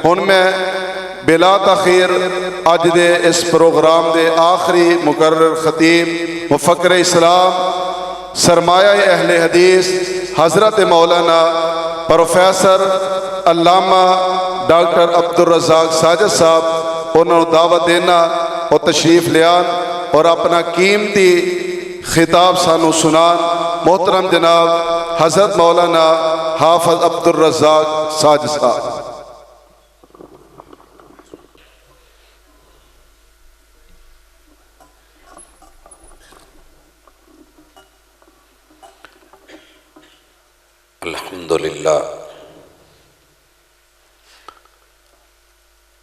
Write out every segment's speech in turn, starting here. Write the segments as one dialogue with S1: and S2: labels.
S1: ہن میں بلا تاخیر اج دے اس پروگرام دے آخری مقرر خطیب مفکر اسلام سرمایہ اہل حدیث حضرت مولانا پروفیسر علامہ ڈاکٹر عبدالرزاق ساجد صاحب انہوں نے دعوت دینا اور تشریف لیان اور اپنا قیمتی خطاب سانو سنان۔ محترم جناب حضرت مولانا حافظ عبدالرزاق ساجد صاحب۔
S2: الحمدللہ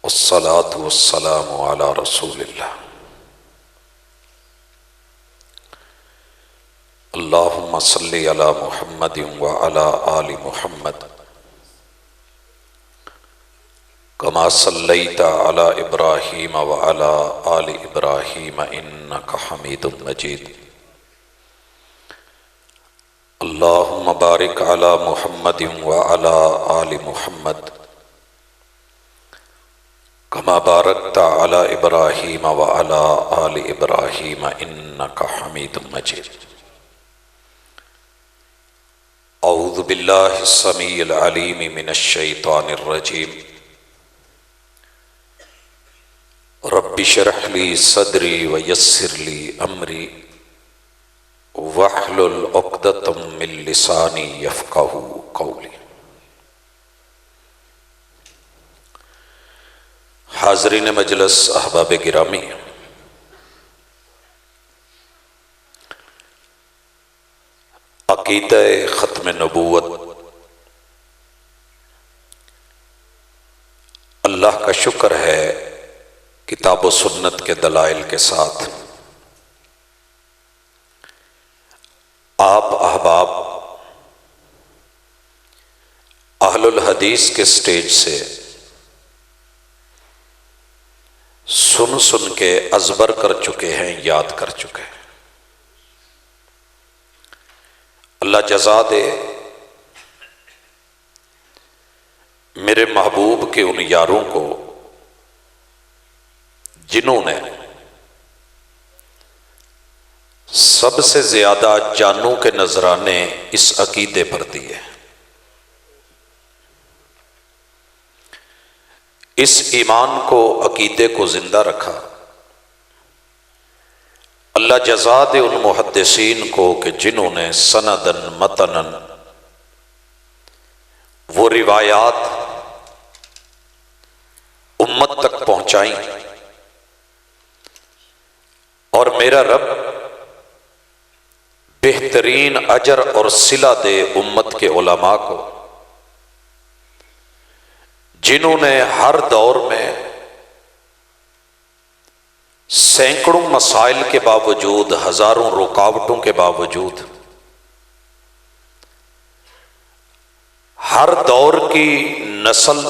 S2: والصلاة والسلام علی رسول اللہ۔ اللہم صلی علی محمد وعلی آل محمد کما صلیت علی ابراہیم وعلی آل ابراہیم انک حمید مجید۔ اللہم بارک علی محمد وعلی آل محمد کما بارکت علی ابراہیم وعلی آل ابراہیم انک حمید مجید۔ اعوذ باللہ السمیع العلیم من الشیطان الرجیم۔ رب اشرح لی صدری ویسر لی امری وَاحْلُلْ عُقْدَةً مِّن لِّسَانِي يَفْقَهُوا قَوْلِي۔ حاضرین مجلس، احباب گرامی، عقیدہ ختم نبوت اللہ کا شکر ہے کتاب و سنت کے دلائل کے ساتھ آپ احباب اہل الحدیث کے سٹیج سے سن کے ازبر کر چکے ہیں، یاد کر چکے ہیں۔ اللہ جزا دے میرے محبوب کے ان یاروں کو جنہوں نے سب سے زیادہ جانوں کے نذرانے اس عقیدے پر دیے، اس ایمان کو، عقیدے کو زندہ رکھا۔ اللہ جزا دے ان محدثین کو کہ جنہوں نے سندن متنن وہ روایات امت تک پہنچائیں، اور میرا رب بہترین اجر اور صلہ دے امت کے علماء کو جنہوں نے ہر دور میں سینکڑوں مسائل کے باوجود، ہزاروں رکاوٹوں کے باوجود، ہر دور کی نسل،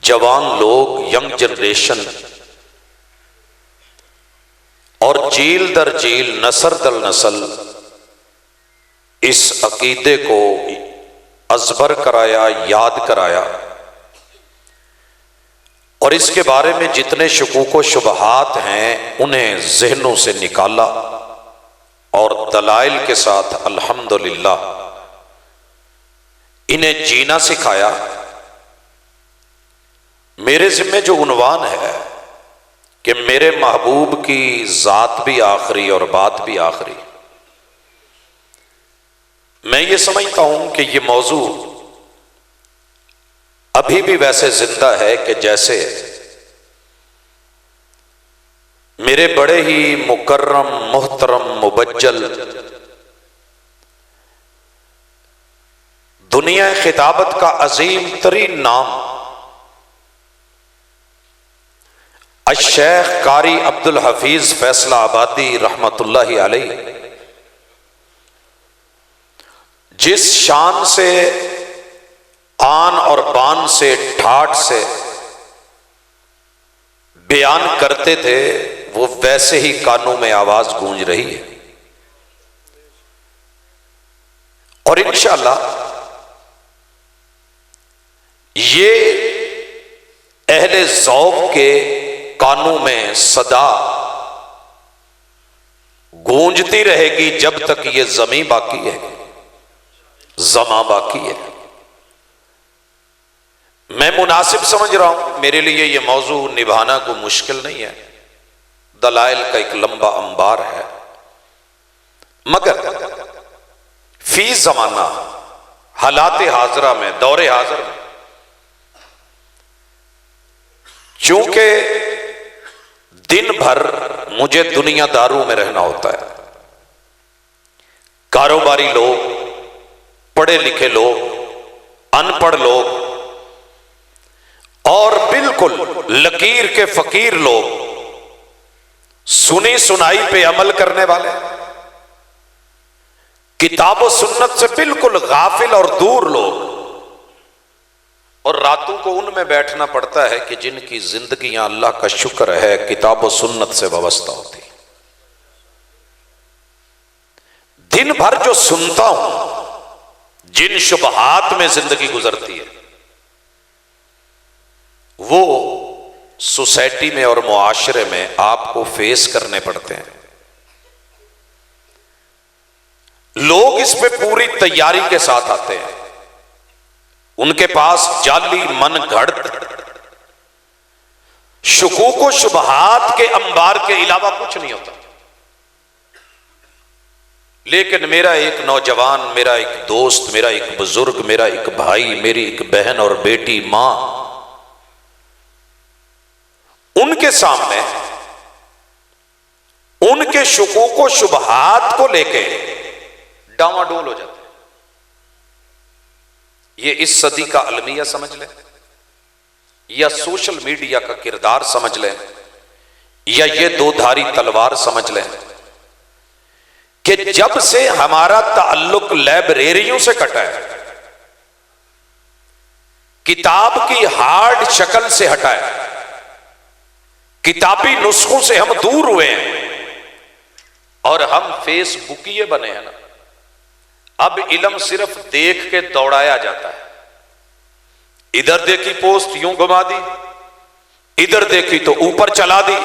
S2: جوان لوگ، ینگ جنریشن اور جیل در جیل، نسل در نسل اس عقیدے کو ازبر کرایا، یاد کرایا، اور اس کے بارے میں جتنے شکوک و شبہات ہیں انہیں ذہنوں سے نکالا اور دلائل کے ساتھ الحمدللہ انہیں جینا سکھایا۔ میرے ذمہ جو عنوان ہے کہ میرے محبوب کی ذات بھی آخری اور بات بھی آخری، میں یہ سمجھتا ہوں کہ یہ موضوع ابھی بھی ویسے زندہ ہے کہ جیسے میرے بڑے ہی مکرم، محترم، مبجل، دنیا خطابت کا عظیم ترین نام الشیخ قاری عبدالحفیظ فیصلہ آبادی رحمت اللہ علیہ جس شان سے، آن اور بان سے، ٹھاٹ سے بیان کرتے تھے، وہ ویسے ہی کانوں میں آواز گونج رہی ہے، اور انشاءاللہ یہ اہل ذوق کے کانوں میں صدا گونجتی رہے گی جب تک یہ زمین باقی ہے، زماں باقی ہے۔ میں مناسب سمجھ رہا ہوں، میرے لیے یہ موضوع نبھانا کوئی مشکل نہیں ہے، دلائل کا ایک لمبا انبار ہے، مگر فی زمانہ حالات حاضرہ میں، دور حاضر میں، چونکہ دن بھر مجھے دنیا داروں میں رہنا ہوتا ہے، کاروباری لوگ، پڑھے لکھے لوگ، ان پڑھ لوگ، اور بالکل لکیر کے فقیر لوگ، سنی سنائی پہ عمل کرنے والے، کتاب و سنت سے بالکل غافل اور دور لوگ، اور راتوں کو ان میں بیٹھنا پڑتا ہے کہ جن کی زندگیاں اللہ کا شکر ہے کتاب و سنت سے وابستہ ہوتی۔ دن بھر جو سنتا ہوں، جن شبہات میں زندگی گزرتی ہے، وہ سوسائٹی میں اور معاشرے میں آپ کو فیس کرنے پڑتے ہیں۔ لوگ اس پہ پوری تیاری کے ساتھ آتے ہیں، ان کے پاس جعلی من گھڑت شکوک و شبہات کے انبار کے علاوہ کچھ نہیں ہوتا۔ لیکن میرا ایک نوجوان، میرا ایک دوست، میرا ایک بزرگ، میرا ایک بھائی، میری ایک بہن اور بیٹی، ماں، ان کے سامنے ان کے شکوک و شبہات کو لے کے ڈاواں ڈول ہو جاتے ہیں۔ یہ اس صدی کا المیہ سمجھ لیں، یا سوشل میڈیا کا کردار سمجھ لیں، یا یہ دو دھاری تلوار سمجھ لیں کہ جب سے ہمارا تعلق لائبریریوں سے کٹا ہے، کتاب کی ہارڈ شکل سے ہٹا ہے، کتابی نسخوں سے ہم دور ہوئے ہیں اور ہم فیس بکیے بنے ہیں نا، اب علم صرف دیکھ کے دوڑایا جاتا ہے۔ ادھر دیکھی پوسٹ یوں گھما دی، ادھر دیکھی تو اوپر چلا دی۔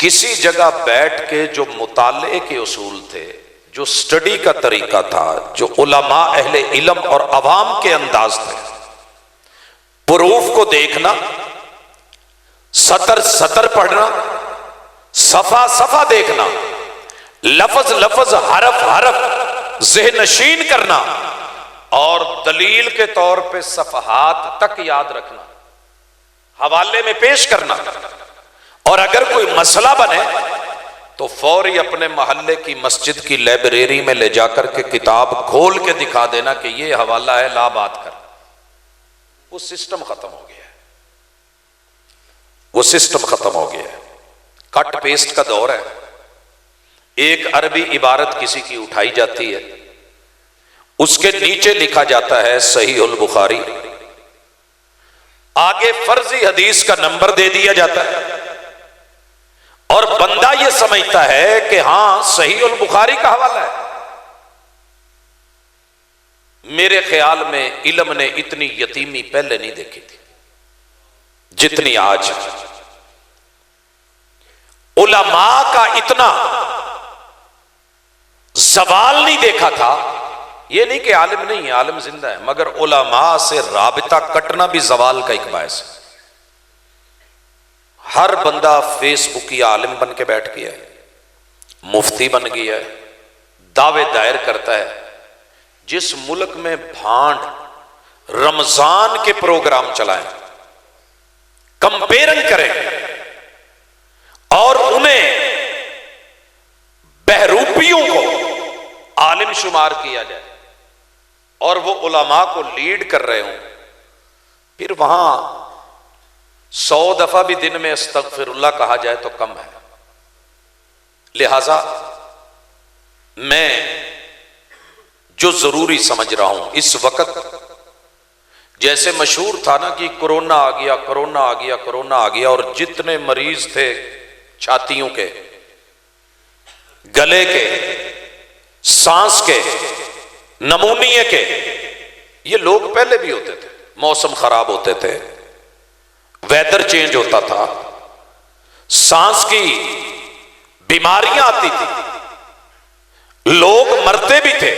S2: کسی جگہ بیٹھ کے جو مطالعے کے اصول تھے، جو سٹڈی کا طریقہ تھا، جو علماء اہل علم اور عوام کے انداز تھے، پروف کو دیکھنا، سطر سطر پڑھنا، صفحہ صفحہ دیکھنا، لفظ لفظ، حرف حرف ذہن نشین کرنا، اور دلیل کے طور پہ صفحات تک یاد رکھنا، حوالے میں پیش کرنا، اور اگر کوئی مسئلہ بنے تو فوری اپنے محلے کی مسجد کی لائبریری میں لے جا کر کے کتاب کھول کے دکھا دینا کہ یہ حوالہ ہے، لا بات کر۔ وہ سسٹم ختم ہو گیا ہے، وہ سسٹم ختم ہو گیا ہے، کٹ پیسٹ کا دور ہے۔ ایک عربی عبارت کسی کی اٹھائی جاتی ہے، اس کے نیچے لکھا جاتا ہے صحیح البخاری، آگے فرضی حدیث کا نمبر دے دیا جاتا ہے، اور بندہ یہ سمجھتا ہے کہ ہاں صحیح البخاری کا حوالہ ہے۔ میرے خیال میں علم نے اتنی یتیمی پہلے نہیں دیکھی تھی جتنی آج۔ علماء کا اتنا زوال نہیں دیکھا تھا، یہ نہیں کہ عالم نہیں ہے، عالم زندہ ہے، مگر علماء سے رابطہ کٹنا بھی زوال کا ایک باعث ہے۔ ہر بندہ فیس بک یا عالم بن کے بیٹھ گیا ہے، مفتی بن گیا ہے، دعوے دائر کرتا ہے۔ جس ملک میں بھانڈ رمضان کے پروگرام چلائیں، کمپیرنگ کریں اور انہیں بہروپیوں کو عالم شمار کیا جائے اور وہ علماء کو لیڈ کر رہے ہوں، پھر وہاں 100 دفعہ بھی دن میں استغفر اللہ کہا جائے تو کم ہے۔ لہذا میں جو ضروری سمجھ رہا ہوں اس وقت، جیسے مشہور تھا نا کہ کورونا آ گیا، کورونا آ گیا، کورونا آ گیا، اور جتنے مریض تھے چھاتیوں کے، گلے کے، سانس کے، نمونیے کے، یہ لوگ پہلے بھی ہوتے تھے، موسم خراب ہوتے تھے، ویدر چینج ہوتا تھا، سانس کی بیماریاں آتی تھی، لوگ مرتے بھی تھے،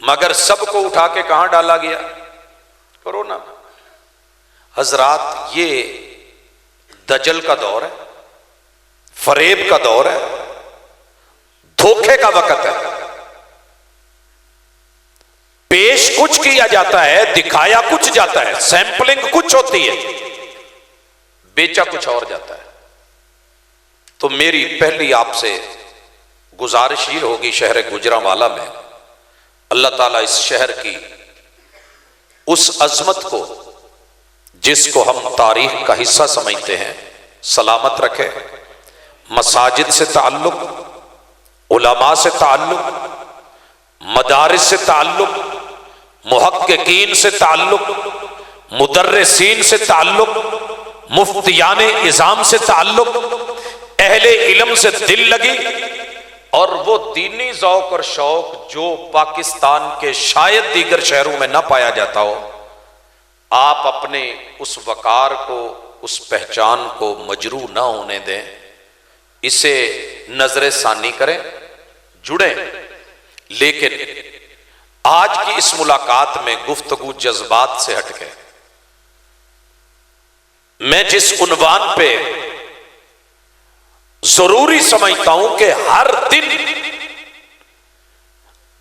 S2: مگر سب کو اٹھا کے کہاں ڈالا گیا؟ کورونا۔ حضرات یہ دجل کا دور ہے، فریب کا دور ہے، دھوکے کا وقت ہے، پیش کچھ کیا جاتا ہے، دکھایا کچھ جاتا ہے، سیمپلنگ کچھ ہوتی ہے، بیچا کچھ اور جاتا ہے۔ تو میری پہلی آپ سے گزارش یہ ہوگی، شہر گوجرانوالا میں اللہ تعالیٰ اس شہر کی اس عظمت کو جس کو ہم تاریخ کا حصہ سمجھتے ہیں سلامت رکھے، مساجد سے تعلق، علماء سے تعلق، مدارس سے تعلق، محققین سے تعلق، مدرسین سے تعلق، مفتیان اعظام سے تعلق، اہل علم سے دل لگی، اور وہ دینی ذوق اور شوق جو پاکستان کے شاید دیگر شہروں میں نہ پایا جاتا ہو، آپ اپنے اس وقار کو، اس پہچان کو مجروح نہ ہونے دیں، اسے نظر ثانی کریں، جڑیں۔ لیکن آج کی اس ملاقات میں گفتگو جذبات سے ہٹ کے میں جس عنوان پہ ضروری سمجھتا ہوں کہ ہر دن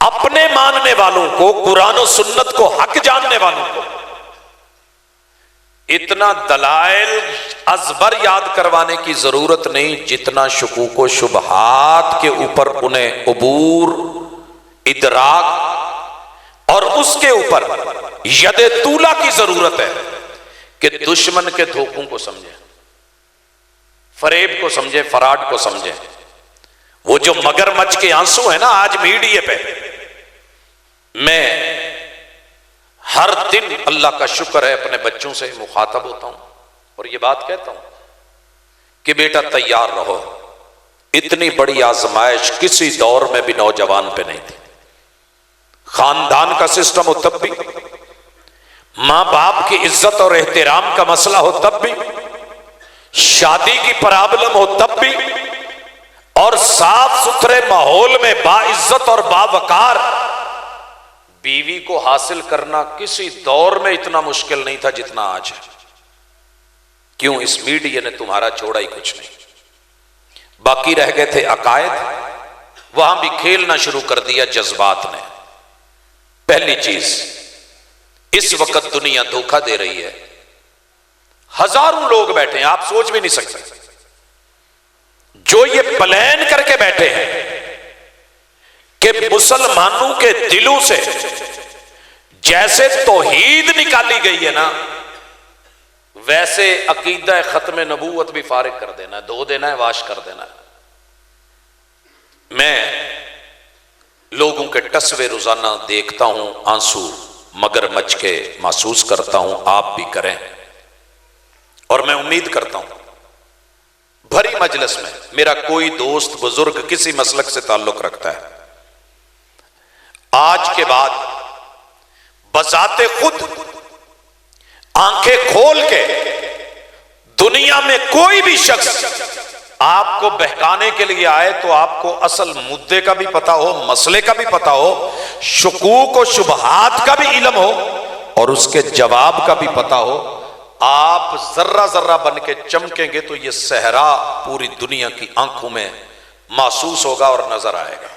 S2: اپنے ماننے والوں کو، قرآن و سنت کو حق جاننے والوں کو اتنا دلائل ازبر یاد کروانے کی ضرورت نہیں جتنا شکوک و شبہات کے اوپر انہیں عبور، ادراک اور اس کے اوپر ید طولہ کی ضرورت ہے کہ دشمن کے دھوکوں کو سمجھیں، فریب کو سمجھیں، فراڈ کو سمجھیں۔ وہ جو مگر مچھ کے آنسو ہیں نا آج میڈیا پہ، میں ہر دن اللہ کا شکر ہے اپنے بچوں سے مخاطب ہوتا ہوں اور یہ بات کہتا ہوں کہ بیٹا تیار رہو، اتنی بڑی آزمائش کسی دور میں بھی نوجوان پہ نہیں تھی۔ خاندان کا سسٹم ہو تب بھی، ماں باپ کی عزت اور احترام کا مسئلہ ہو تب بھی، شادی کی پرابلم ہو تب بھی، اور صاف ستھرے ماحول میں باعزت اور باوقار بیوی کو حاصل کرنا کسی دور میں اتنا مشکل نہیں تھا جتنا آج ہے۔ کیوں؟ اس میڈیا نے تمہارا چھوڑا ہی کچھ نہیں، باقی رہ گئے تھے عقائد، وہاں بھی کھیلنا شروع کر دیا جذبات نے۔ پہلی چیز، اس وقت دنیا دھوکہ دے رہی ہے، ہزاروں لوگ بیٹھے ہیں، آپ سوچ بھی نہیں سکتے، جو یہ پلان کر کے بیٹھے ہیں کہ مسلمانوں کے دلوں سے جیسے توحید نکالی گئی ہے نا، ویسے عقیدہ ختم نبوت بھی فارغ کر دینا ہے، دھو دینا ہے، واش کر دینا ہے۔ میں لوگوں کے ٹسوے روزانہ دیکھتا ہوں، آنسو مگر مچ کے محسوس کرتا ہوں، آپ بھی کریں، اور میں امید کرتا ہوں بھری مجلس میں میرا کوئی دوست بزرگ کسی مسلک سے تعلق رکھتا ہے، آج کے بعد بذات خود آنکھیں کھول کے دنیا میں کوئی بھی شخص آپ کو بہکانے کے لیے آئے تو آپ کو اصل مدے کا بھی پتا ہو، مسئلے کا بھی پتا ہو، شکوک و شبہات کا بھی علم ہو اور اس کے جواب کا بھی پتا ہو، آپ ذرہ ذرہ بن کے چمکیں گے تو یہ صحرا پوری دنیا کی آنکھوں میں محسوس ہوگا اور نظر آئے گا۔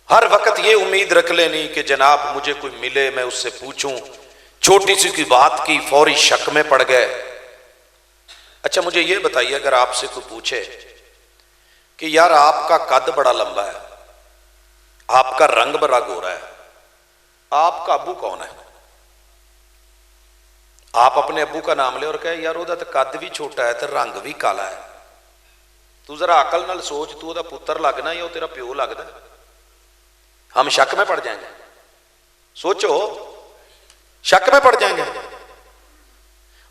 S2: ہر وقت یہ امید رکھ لینی کہ جناب مجھے کوئی ملے میں اس سے پوچھوں، چھوٹی سی بات کی فوری شک میں پڑ گئے۔ اچھا مجھے یہ بتائیے، اگر آپ سے کوئی پوچھے کہ یار آپ کا قد بڑا لمبا ہے، آپ کا رنگ بڑا گورا ہے، آپ کا ابو کون ہے؟ آپ اپنے ابو کا نام لے اور کہے یار وہ تو قد بھی چھوٹا ہے تو رنگ بھی کالا ہے، تو ذرا عقل نال سوچ، تو دا پتر لگنا یا تیرا پیو لگتا ہے؟ ہم شک میں پڑ جائیں گے، سوچو، شک میں پڑ جائیں گے۔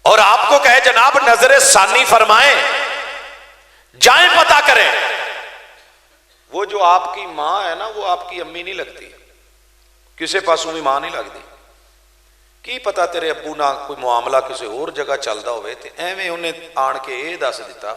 S2: اور آپ کو کہے جناب نظر ثانی فرمائیں، جائیں پتہ کریں، وہ جو آپ کی ماں ہے نا وہ آپ کی امی نہیں لگتی، ਕਿਸੇ ਪਾਸੋਂ ਵੀ ਮਾਂ ਨਹੀਂ ਲੱਗਦੀ। ਕੀ ਪਤਾ ਤੇਰੇ ਅੱਬੂ ਨਾਲ ਕੋਈ ਮਾਮਲਾ ਕਿਸੇ ਹੋਰ ਜਗ੍ਹਾ ਚੱਲਦਾ ਹੋਵੇ ਤੇ ਐਵੇਂ ਉਹਨੇ ਆਣ ਕੇ ਇਹ ਦੱਸ ਦਿੱਤਾ।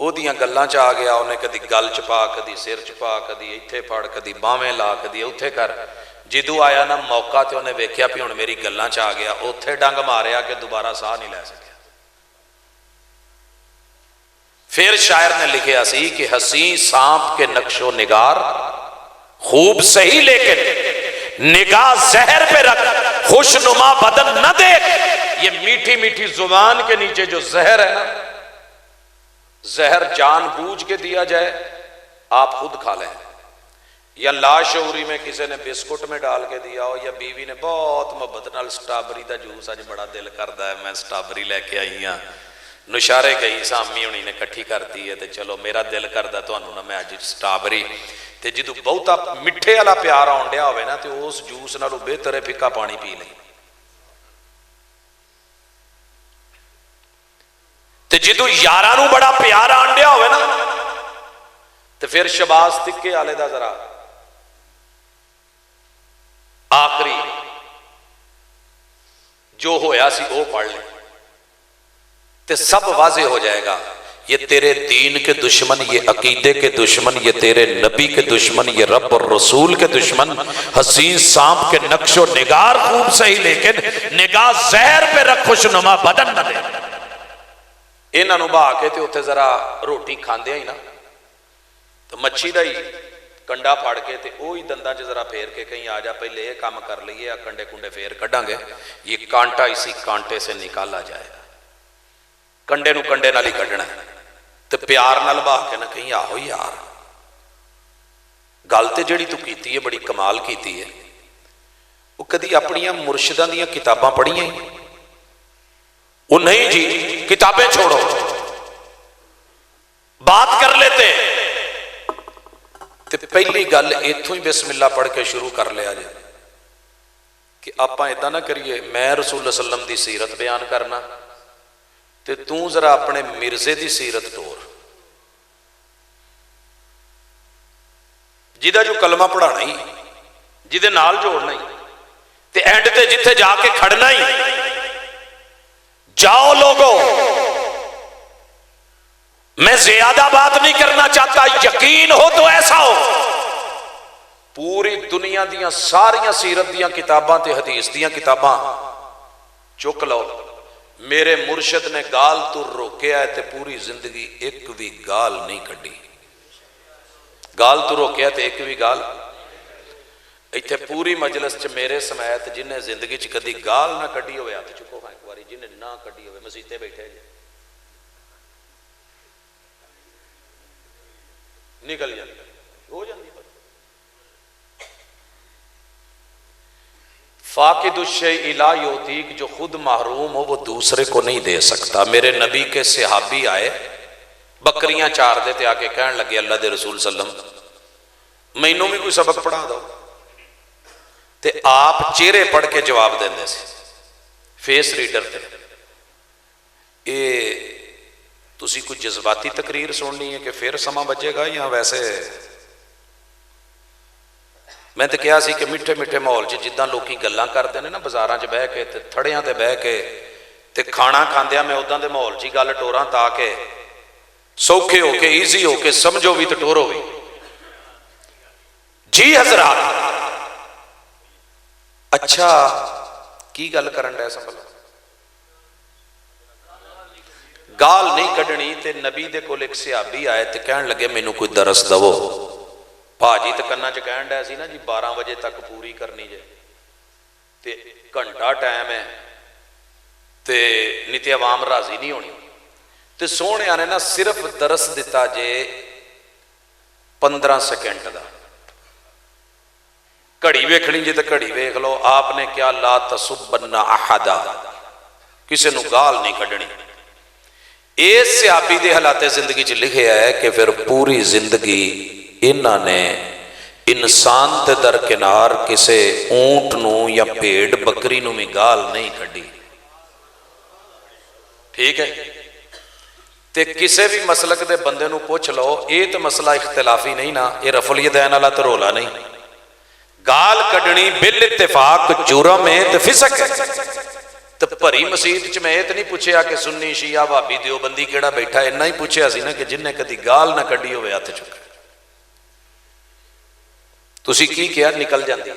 S2: ਉਹਦੀਆਂ ਗੱਲਾਂ 'ਚ ਆ ਗਿਆ, ਉਹਨੇ ਕਦੀ ਗਲ 'ਚ ਪਾ, ਕਦੀ ਸਿਰ 'ਚ ਪਾ, ਕਦੀ ਇੱਥੇ ਫੜ, ਕਦੀ ਬਾਹਵੇਂ ਲਾ, ਕਦੀ ਉੱਥੇ ਕਰ। ਜਦੋਂ ਆਇਆ ਨਾ ਮੌਕਾ ਤੇ ਉਹਨੇ ਵੇਖਿਆ ਵੀ ਹੁਣ ਮੇਰੀ ਗੱਲਾਂ 'ਚ ਆ ਗਿਆ, ਉੱਥੇ ਡੰਗ ਮਾਰਿਆ ਕਿ ਦੁਬਾਰਾ ਸਾਹ ਨਹੀਂ ਲੈ ਸਕਿਆ। پھر شاعر نے لکھیا سی کہ حسین سانپ کے نقش و نگار خوب صحیح لیکن نگاہ زہر پہ رکھ خوش نما بدن نہ دیکھ۔ یہ میٹھی میٹھی زبان کے نیچے جو زہر ہے نا، زہر جان بوجھ کے دیا جائے آپ خود کھا لیں، یا لاشعوری میں کسی نے بسکٹ میں ڈال کے دیا ہو، یا بیوی نے بہت محبت نال سٹرابری دا جوس اج بڑا دل کردا ہے میں سٹرابری لے کے آئی ہاں، نشارے گئی سامی ہونی نے کٹھی کرتی ہے تے چلو میرا دل کردا تانوں نا میں اج سٹرابری، تے جدوں بہتا مٹھے والا پیار آن ڈیا ہوئے نا تے اس جوس نالوں بہتر ہے پھکا پانی پی لیں۔ تے جدوں یاراں نوں بڑا پیار آن ڈیا ہوئے نا تے پھر شباز تکے والے دا ذرا آخری جو ہویا سی وہ پڑھ لیں تے سب واضح ہو جائے گا۔ یہ تیرے دین کے دشمن، یہ عقیدے کے دشمن، یہ تیرے نبی کے دشمن، یہ رب اور رسول کے دشمن، حسین سانپ کے نقش و نگار خوب صحیح لیکن نگاہ زہر پہ رکھ خوش نما بدن نہ دے۔ انہاں نوں بہا کے تے اوتھے ذرا روٹی کھاندے ہی نا تو مچھی دا ہی کنڈا پھاڑ کے تے وہی دنداں چ ذرا پھیر کے کہیں آ جا پہلے یہ کام کر لئیے، کنڈے کنڈے پھیر کڈاں گے، یہ کانٹا اسی کانٹے سے نکالا جائے گا، کنڈے نو کنڈے نال ہی کڈنا ہے تے پیار نال بہا کے نہ کہیں آہو یار گل تے جڑی تو کیتی ہے بڑی کمال کیتی ہے۔ وہ کدی اپنیاں مرشداں دیاں کتاباں پڑھیاں ہی؟ وہ نہیں جی کتابیں چھوڑو، بات کر لیتے تے پہلی گل ایتھوں ہی بسم اللہ پڑھ کے شروع کر لیا جائے کہ آپاں اتنا نہ کریے میں رسول اللہ صلی اللہ علیہ وسلم دی سیرت بیان کرنا تے تو ذرا اپنے مرزے دی سیرت ٹور، جیدہ جو کلمہ پڑھانا ہی، جیدے نال جوڑنا ہی تے اینڈ تے جتھے جا کے کھڑنا ہی، جاؤ لوگوں میں زیادہ بات نہیں کرنا چاہتا، یقین ہو تو ایسا ہو پوری دنیا دیاں ساریاں سیرت دیاں کتاباں تے حدیث دیاں کتاباں چک لو، میرے مرشد نے گال تو روکیا ہے تے پوری زندگی ایک بھی گال نہیں کڈی، گال تو روکیا تے ایک بھی گال ایتھے پوری مجلس چ میرے سمیت جنہیں زندگی چ کدی گال نہ کڈی ہوئے ہاتھ چکو ایک باری، جنہیں نہ کڈی ہوئے مسیتے بیٹھے جی نکل جاتی ہو جاتی۔ فاقد الشیء لا یعطیک، جو خود محروم ہو وہ دوسرے کو نہیں دے سکتا۔ میرے نبی کے صحابی آئے بکریاں چار دے تے آ کے کہن لگے اللہ دے رسول صلی اللہ علیہ وسلم مینوں بھی کوئی سبق پڑھا دو، تے آپ چہرے پڑھ کے جواب دیندے سے فیس ریڈر تے، اے تسی کوئی جذباتی تقریر سننی ہے کہ پھر سما بچے گا یا ویسے؟ میں تے کہا سی کہ میٹھے میٹھے ماحول چ جداں لوکی گلاں کردے نے نا بازاراں چ بہ کے تے تھڑیاں تے بہ کے تے کھانا کھاندیاں میں اوداں دے ماحول چ گل ٹوراں تاکہ سوکھے ہو کے ایزی ہو کے سمجھو بھی تے ٹورو بھی۔ جی حضرات اچھا کی گل کرن ڈے سنبھل گال نہیں کڈنی تے نبی دے کول ایک صحابی آئے تے کہن لگے مینوں کوئی درس دو، پاجی تے کنا چ کہن ڈے سی نا جی 12 بجے تک پوری کرنی جے تے گھنٹہ ٹائم ہے تے نہیں تے عوام راضی نہیں ہونی تے سونے نے نا صرف درس دیتا جے 15 سیکنڈ دا، گھڑی ویکھنی جے تے گھڑی ویکھ لو، آپ نے کیا لا تسبن احدا، کسے نو گال نہیں کڈنی۔ اس صحابی دے حالات زندگی چ لکھیا ہے کہ پھر پوری زندگی انہاں نے انسان تے درکنار کسے اونٹ نو یا بھیڑ بکری نو بھی گال نہیں کڈی، ٹھیک ہے؟ تے کسے بھی مسلک دے بندے نو پوچھ لو یہ تو مسئلہ اختلافی نہیں نا، یہ رفع الیدین والا تو رولا نہیں، گال کڈنی بال اتفاق جرم ہے تے فسق ہے، تے ਭਰੀ ਮਸੀਤ 'ਚ ਮੈਂ ਇਹ ਤਾਂ ਨਹੀਂ ਪੁੱਛਿਆ ਕਿ ਸੁੰਨੀ ਸ਼ੀਆ ਭਾਬੀ ਦਿਓਬੰਦੀ ਕਿਹੜਾ ਬੈਠਾ, ਇੰਨਾ ਹੀ ਪੁੱਛਿਆ ਸੀ ਨਾ ਕਿ ਜਿੰਨੇ ਕਦੀ ਗਾਲ ਨਾ ਕੱਢੀ ਹੋਵੇ ਹੱਥ ਚੁੱਕ। ਤੁਸੀਂ ਕੀ ਕਿਹਾ? ਨਿਕਲ ਜਾਂਦੀ ਹੈ।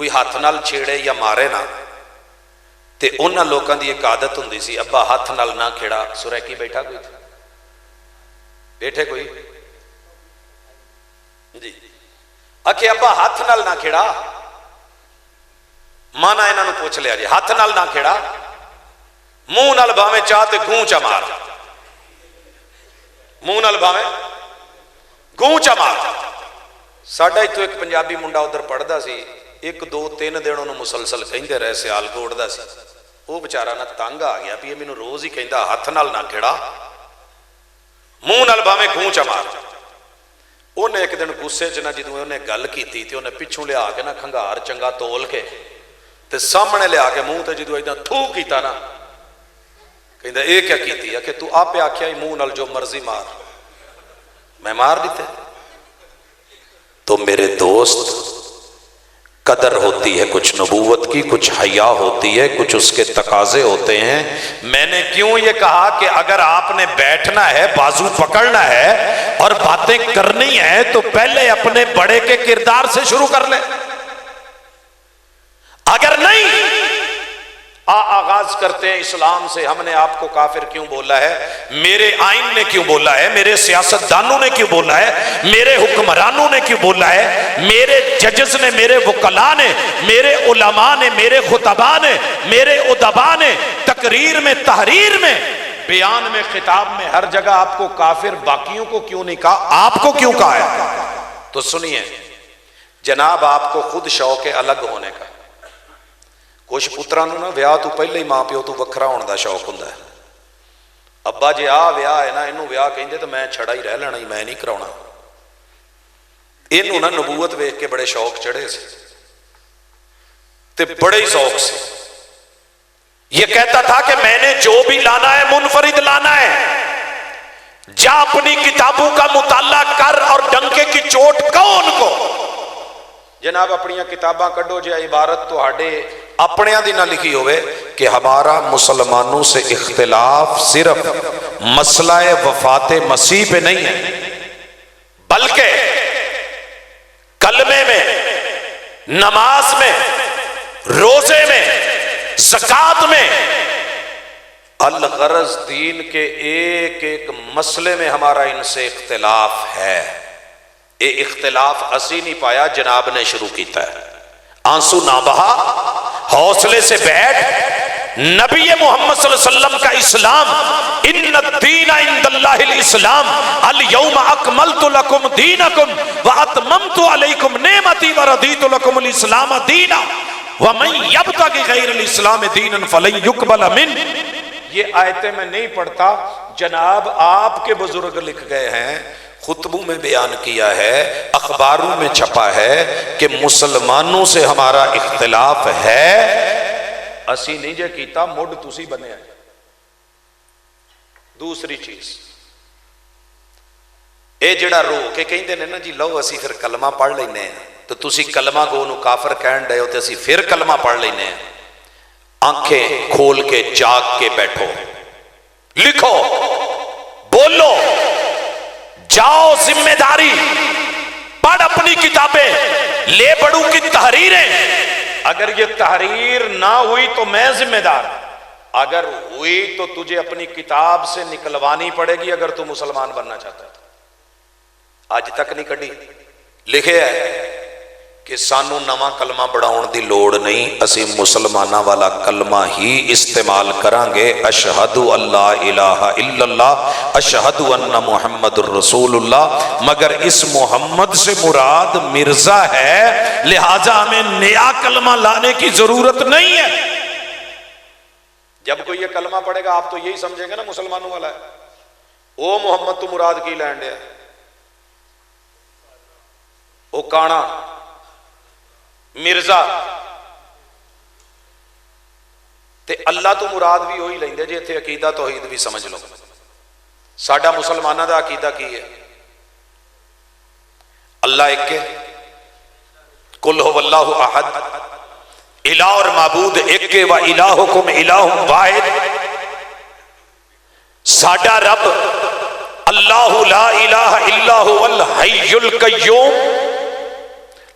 S2: کوئی ہاتھ نال چھیڑے یا مارے نہ تے انہاں لوکاں دی ایک عادت ہوندی سی ابا ہاتھ نال نہ کھیڑا. سریکی بیٹھا کوئی تھا؟ بیٹھے کوئی جی آکھے ابا ہاتھ نال نہ کھیڑا. مانا انہاں نو پوچھ لیا جی ہاتھ نال نہ کھیڑا منہ نال بھاویں چاہ تے گونچا مار. منہ نال بھاویں گونچا مار. ساڈا تو ایک پنجابی منڈا ادھر پڑھدا سی 1 2 3 دن انہوں مسلسل کہندے رہے سیال کوٹ دا سی. وہ بیچارہ نہ تنگ آ گیا بھی یہ مینوں روز ہی کہندا ہاتھ نال نہ کھیڑا منہ نال بھاویں گونچا مار. انہیں ایک دن غصے چ نہ جدوں انہیں گل کیتی تے انہیں پچھوں لیا کے نہ کھنگار چنگا تول کے تے سامنے لیا کے منہ تے جدوں اداں تھو کیتا نا کہندا اے کیا کیتی ہے کہ تو آپ آکھیا ہی منہ نال جو مرضی مار میں مار دیتے. تو میرے دوست قدر ہوتی ہے کچھ نبوت کی، کچھ حیا ہوتی ہے، کچھ اس کے تقاضے ہوتے ہیں. میں نے کیوں یہ کہا کہ اگر آپ نے بیٹھنا ہے بازو پکڑنا ہے اور باتیں کرنی ہے تو پہلے اپنے بڑے کے کردار سے شروع کر لیں. اگر نہیں آغاز کرتے ہیں اسلام سے. ہم نے آپ کو کافر کیوں بولا ہے؟ میرے آئین نے کیوں بولا ہے؟ میرے سیاستدانوں نے کیوں بولا ہے؟ میرے حکمرانوں نے کیوں بولا ہے؟ میرے ججز نے، میرے وکلاء نے، میرے علماء نے، میرے خطباء نے، میرے ادباء نے تقریر میں، تحریر میں، بیان میں، خطاب میں، ہر جگہ آپ کو کافر باقیوں کو کیوں نہیں کہا؟ آپ کو کیوں کہا ہے؟ تو سنیے جناب، آپ کو خود شوق ہے الگ ہونے کا. کچھ پتراں نوں نا ویاہ تو پہلے ہی ماں پیو تو وکھرا ہونے دا شوق ہوندا ہے. ابا جی آ ویاہ ہے نا اینوں ویاہ کہندے تو میں چھڑا ہی رہ لینا ہی، میں نہیں کراؤنا. اینوں نا نبوت ویکھ کے بڑے شوق چڑھے سے تے بڑے ہی ذوق سے. یہ کہتا تھا کہ میں نے جو بھی لانا ہے منفرد لانا ہے. جا اپنی کتابوں کا مطالعہ کر اور ڈنکے کی چوٹ کہو ان کو. جناب اپنی کتاباں کڈو جے عبارت تو ہاڈے اپنے دی نہ لکھی ہوئے کہ ہمارا مسلمانوں سے اختلاف صرف مسئلہ وفات مسیح پہ نہیں ہے، بلکہ کلمے میں، نماز میں، روزے میں، زکوٰۃ میں، الغرض دین کے ایک ایک مسئلے میں ہمارا ان سے اختلاف ہے. یہ اختلاف اسی نہیں پایا، جناب نے شروع کیتا ہے. آنسو نہ بہا، حوصلے سے بیٹھ. نبی محمد صلی اللہ علیہ وسلم کا اسلام، ان الدین عند اللہ الاسلام، الیوم اکملت لکم دینکم واتممت علیکم نعمتی ورضیت لکم الاسلام دینا ومن یبتغی غیر الاسلام دینا فلن یقبل منہ. یہ آیتیں میں نہیں پڑھتا، جناب آپ کے بزرگ لکھ گئے ہیں، خطبوں میں بیان کیا ہے، اخباروں میں چھپا ہے کہ مسلمانوں سے ہمارا اختلاف ہے. اسی نہیں جے کیتا مڈ تسی بنے آئے. دوسری چیز اے جڑا رو کے کہندے نے نا جی لو اسی پھر کلمہ پڑھ لینے ہیں، تو تسی کلمہ گو نو کافر کہن ڈے ہو تے اسی پھر کلمہ پڑھ لینے ہیں. آنکھیں کھول کے جاگ کے بیٹھو، لکھو، بولو، جاؤ، ذمہ داری، پڑھ اپنی کتابیں، لے بڑوں کی تحریریں. اگر یہ تحریر نہ ہوئی تو میں ذمہ دار، اگر ہوئی تو تجھے اپنی کتاب سے نکلوانی پڑے گی اگر تو مسلمان بننا چاہتا ہے. آج تک نہیں کڈی. لکھے ہے کہ سانو نواں کلمہ بڑھاؤن دی لوڑ نہیں، اسی مسلمانہ والا کلمہ ہی استعمال کران گے. اشہد اللہ الہ الا اللہ، اشہد ان محمد الرسول اللہ. مگر اس محمد سے مراد مرزا ہے، لہٰذا ہمیں نیا کلمہ لانے کی ضرورت نہیں ہے. جب کوئی یہ کلمہ پڑھے گا آپ تو یہی سمجھیں گے نا مسلمانوں والا ہے. او محمد تو مراد کی لینڈ ہے، او کانا مرزا تے اللہ تو مراد بھی وہی لیندے جی. اتنے عقیدہ توحید بھی سمجھ لو. ساڈا مسلمانہ دا عقیدہ کی ہے؟ اللہ ایک ہے، قل هو اللہ احد، الہ اور معبود ایک ہے، و الہکم الہ واحد. ساڈا رب اللہ لا الہ الا هو الحی القیوم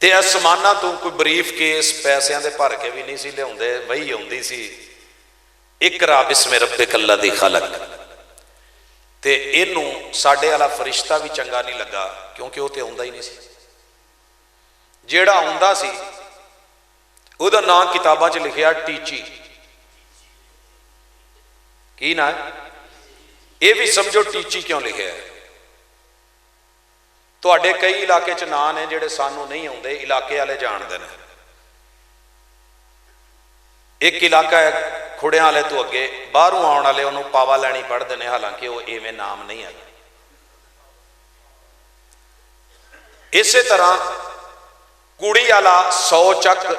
S2: ਤੇ ਅਸਮਾਨਾਂ ਤੋਂ ਕੋਈ ਬਰੀਫ ਕੇਸ ਪੈਸਿਆਂ ਦੇ ਭਰ ਕੇ ਵੀ ਨਹੀਂ ਸੀ ਲਿਆਉਂਦੇ, ਵਹੀ ਆਉਂਦੀ ਸੀ ਇਕਰਾ ਬਿਸਮਿ ਰੱਬਿਕ ਅੱਲਜ਼ੀ ਖਲਕ। ਤੇ ਇਹਨੂੰ ਸਾਡੇ ਵਾਲਾ ਫਰਿਸ਼ਤਾ ਵੀ ਚੰਗਾ ਨਹੀਂ ਲੱਗਾ, ਕਿਉਂਕਿ ਉਹ ਤੇ ਆਉਂਦਾ ਹੀ ਨਹੀਂ ਸੀ। ਜਿਹੜਾ ਆਉਂਦਾ ਸੀ ਉਹਦਾ ਨਾਂ ਕਿਤਾਬਾਂ 'ਚ ਲਿਖਿਆ ਟੀਚੀ। ਕੀ ਨਾਂ ਹੈ? ਇਹ ਵੀ ਸਮਝੋ ਟੀਚੀ ਕਿਉਂ ਲਿਖਿਆ ਹੈ। ਤੁਹਾਡੇ ਕਈ ਇਲਾਕੇ 'ਚ ਨਾਂ ਨੇ ਜਿਹੜੇ ਸਾਨੂੰ ਨਹੀਂ ਆਉਂਦੇ, ਇਲਾਕੇ ਵਾਲੇ ਜਾਣਦੇ ਨੇ। ਇੱਕ ਇਲਾਕਾ ਹੈ ਖੁੜਿਆਂ ਵਾਲੇ ਤੋਂ ਅੱਗੇ, ਬਾਹਰੋਂ ਆਉਣ ਵਾਲੇ ਉਹਨੂੰ ਪਾਵਾ ਲੈਣੀ ਪੜ੍ਹਦੇ ਨੇ, ਹਾਲਾਂਕਿ ਉਹ ਇਵੇਂ ਨਾਮ ਨਹੀਂ ਹੈ। ਇਸੇ ਤਰ੍ਹਾਂ ਕੁੜੀ ਵਾਲਾ 100 ਚੱਕ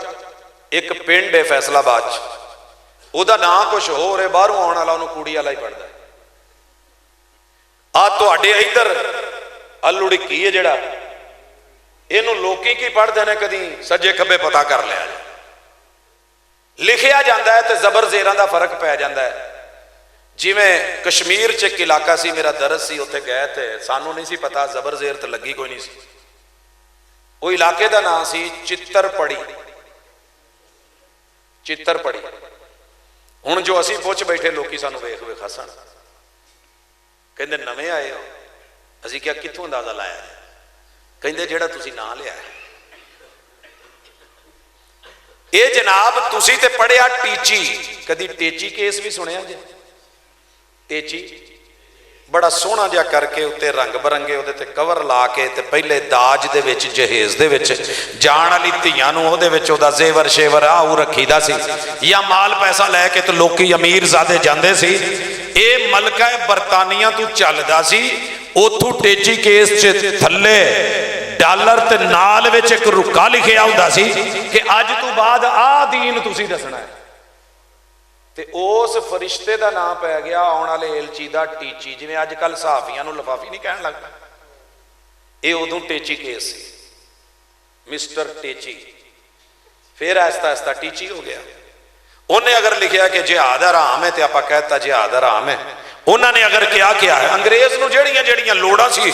S2: ਇੱਕ ਪਿੰਡ ਹੈ ਫੈਸਲਾਬਾਦ 'ਚ, ਉਹਦਾ ਨਾਂ ਕੁਛ ਹੋਰ ਹੈ, ਬਾਹਰੋਂ ਆਉਣ ਵਾਲਾ ਉਹਨੂੰ ਕੁੜੀ ਵਾਲਾ ਹੀ ਪੜ੍ਹਦਾ। ਆ ਤੁਹਾਡੇ ਇੱਧਰ ਅਲੁੜਕੀ ਹੈ ਜਿਹੜਾ, ਇਹਨੂੰ ਲੋਕੀ ਕੀ ਪੜ੍ਹਦੇ ਨੇ, ਕਦੀ ਸੱਜੇ ਖੱਬੇ ਪਤਾ ਕਰ ਲਿਆ। ਲਿਖਿਆ ਜਾਂਦਾ ਹੈ ਤੇ ਜ਼ਬਰ ਜ਼ੇਰਾਂ ਦਾ ਫਰਕ ਪੈ ਜਾਂਦਾ ਹੈ। ਜਿਵੇਂ ਕਸ਼ਮੀਰ 'ਚ ਇੱਕ ਇਲਾਕਾ ਸੀ, ਮੇਰਾ ਦਰਸ ਸੀ, ਉੱਥੇ ਗਏ ਤੇ ਸਾਨੂੰ ਨਹੀਂ ਸੀ ਪਤਾ, ਜ਼ਬਰ ਜ਼ੇਰ ਤੇ ਲੱਗੀ ਕੋਈ ਨਹੀਂ ਸੀ। ਉਹ ਇਲਾਕੇ ਦਾ ਨਾਂ ਸੀ ਚਿੱਤਰਪੜੀ। ਚਿੱਤਰਪੜੀ। ਹੁਣ ਜੋ ਅਸੀਂ ਪੁੱਛ ਬੈਠੇ, ਲੋਕੀ ਸਾਨੂੰ ਵੇਖ ਵੇਖ ਹੱਸਣ, ਕਹਿੰਦੇ ਨਵੇਂ ਆਏ ਹੋ। ਅਸੀਂ ਕਿਹਾ ਕਿੱਥੋਂ ਅੰਦਾਜ਼ਾ ਲਾਇਆ? ਕਹਿੰਦੇ ਜਿਹੜਾ ਤੁਸੀਂ ਨਾਂ ਲਿਆ। ਇਹ ਜਨਾਬ ਤੁਸੀਂ ਤੇ ਪੜਿਆ ਟੀਚੀ, ਕਦੀ ਟੇਚੀ ਕੇਸ ਵੀ ਸੁਣਿਆ ਜੇ? ਟੇਚੀ ਬੜਾ ਸੋਹਣਾ ਜਿਹਾ ਕਰਕੇ ਉੱਤੇ ਰੰਗ ਬਰੰਗੇ ਉਹਦੇ ਤੇ ਕਵਰ ਲਾ ਕੇ, ਤੇ ਪਹਿਲੇ ਦਾਜ ਦੇ ਵਿੱਚ ਜਹੇਜ਼ ਦੇ ਵਿੱਚ ਜਾਣ ਵਾਲੀ ਧੀਆਂ ਨੂੰ ਉਹਦੇ ਵਿੱਚ ਉਹਦਾ ਜ਼ੇਵਰ ਸ਼ੇਵਰ ਉਹ ਰੱਖੀਦਾ ਸੀ, ਜਾਂ ਮਾਲ ਪੈਸਾ ਲੈ ਕੇ ਤੇ ਲੋਕੀ ਅਮੀਰ ਜ਼ਾਦੇ ਜਾਂਦੇ ਸੀ। ਇਹ ਮਲਕਾ ਬਰਤਾਨੀਆ ਤੋਂ ਚੱਲਦਾ ਸੀ। ਉਥੋਂ ਟੇਚੀ ਕੇਸ 'ਚ ਥੱਲੇ ਡਾਲਰ ਤੇ ਨਾਲ ਵਿੱਚ ਇੱਕ ਰੁੱਕਾ ਲਿਖਿਆ ਹੁੰਦਾ ਸੀ ਕਿ ਅੱਜ ਤੋਂ ਬਾਅਦ ਆਹ ਦੀਨ ਤੁਸੀਂ ਦੱਸਣਾ ਹੈ। ਤੇ ਉਸ ਫਰਿਸ਼ਤੇ ਦਾ ਨਾਮ ਪੈ ਗਿਆ ਆਉਣ ਵਾਲੇ ਏਲਚੀ ਦਾ ਟੀਚੀ। ਜਿਵੇਂ ਅੱਜ ਕੱਲ ਸਹਾਫੀਆਂ ਨੂੰ ਲਿਫਾਫੀ ਨਹੀਂ ਕਹਿਣ ਲੱਗਦਾ, ਇਹ ਉਦੋਂ ਟੇਚੀ ਕੇਸ ਸੀ, ਮਿਸਟਰ ਟੇਚੀ। ਫਿਰ ਆਹਿਸਤਾ ਆਹਿਸਤਾ ਟੀਚੀ ਹੋ ਗਿਆ। ਉਹਨੇ ਅਗਰ ਲਿਖਿਆ ਕਿ ਜਿਹਾਦ ਹਰਾਮ ਹੈ ਤੇ ਆਪਾਂ ਕਹਿਤਾ ਜਿਹਾਦ ਹਰਾਮ ਹੈ। ਉਹਨਾਂ ਨੇ ਅਗਰ ਕਿਹਾ ਹੈ, ਅੰਗਰੇਜ਼ ਨੂੰ ਜਿਹੜੀਆਂ ਜਿਹੜੀਆਂ ਲੋੜਾਂ ਸੀ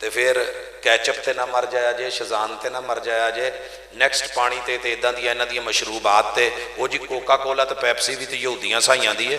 S2: ਤੇ ਫਿਰ ਕੈਚਅਪ ਤੇ ਨਾ ਮਰ ਜਾਇਆ ਜੇ, ਸ਼ਜ਼ਾਨ ਤੇ ਨਾ ਮਰ ਜਾਇਆ ਜੇ, ਨੈਕਸਟ ਪਾਣੀ ਤੇ ਇਦਾਂ ਦੀਆਂ ਇਹਨਾਂ ਦੀਆਂ ਮਸ਼ਰੂਬਾਤ ਤੇ ਉਹ ਜੀ ਕੋਕਾ ਕੋਲਾ ਤੇ ਪੈਪਸੀ ਵੀ ਤੇ ਯਹੂਦੀਆਂ ਸਾਈਆਂ ਦੀ ਹੈ।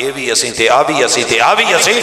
S2: ਇਹ ਵੀ ਅਸੀਂ ਤੇ ਆ ਵੀ ਅਸੀਂ ਤੇ ਆ ਵੀ ਅਸੀਂ।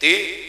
S2: 30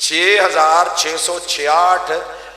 S2: 6666।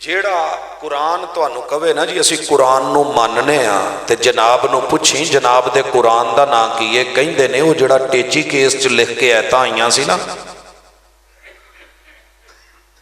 S2: ਜਿਹੜਾ ਕੁਰਾਨ ਤੁਹਾਨੂੰ ਕਵੇ ਨਾ ਜੀ ਅਸੀਂ ਕੁਰਾਨ ਨੂੰ ਮੰਨਨੇ ਆ, ਤੇ ਜਨਾਬ ਨੂੰ ਪੁੱਛੀ ਜਨਾਬ ਦੇ ਕੁਰਾਨ ਦਾ ਨਾਂ ਕੀ ਹੈ? ਕਹਿੰਦੇ ਨੇ ਉਹ ਜਿਹੜਾ ਟੇਚੀ ਕੇਸ 'ਚ ਲਿਖ ਕੇ ਆਇਤਾਂ ਆਈਆਂ ਸੀ ਨਾ,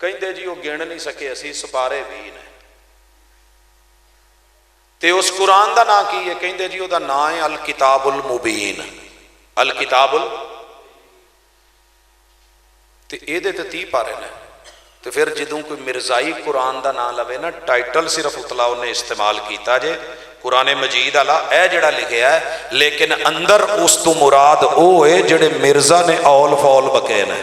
S2: ਕਹਿੰਦੇ ਜੀ ਉਹ ਗਿਣ ਨਹੀਂ ਸਕੇ ਅਸੀਂ, ਸਪਾਰੇ 20 ਨੇ। ਤੇ ਉਸ ਕੁਰਾਨ ਦਾ ਨਾਂ ਕੀ ਹੈ? ਕਹਿੰਦੇ ਜੀ ਉਹਦਾ ਨਾਂ ਹੈ ਅਲ ਕਿਤਾਬੁਲ ਮੁਬੀਨ। ਅਲ ਕਿਤਾਬੁਲ, ਤੇ ਇਹਦੇ ਤੇ 30 ਪਾਰੇ ਨੇ। ਤੇ ਫਿਰ ਜਦੋਂ ਕੋਈ ਮਿਰਜ਼ਾਈ ਕੁਰਾਨ ਦਾ ਨਾਂ ਲਵੇ ਨਾ, ਟਾਈਟਲ ਸਿਰਫ ਉਤਲਾ ਉਹਨੇ ਇਸਤੇਮਾਲ ਕੀਤਾ ਜੇ ਕੁਰਾਨ ਮਜੀਦ ਵਾਲਾ ਇਹ ਜਿਹੜਾ ਲਿਖਿਆ ਹੈ, ਲੇਕਿਨ ਅੰਦਰ ਉਸ ਤੋਂ ਮੁਰਾਦ ਉਹ ਹੈ ਜਿਹੜੇ ਮਿਰਜ਼ਾ ਨੇ ਔਲ ਫੌਲ ਬਕੇ ਨੇ,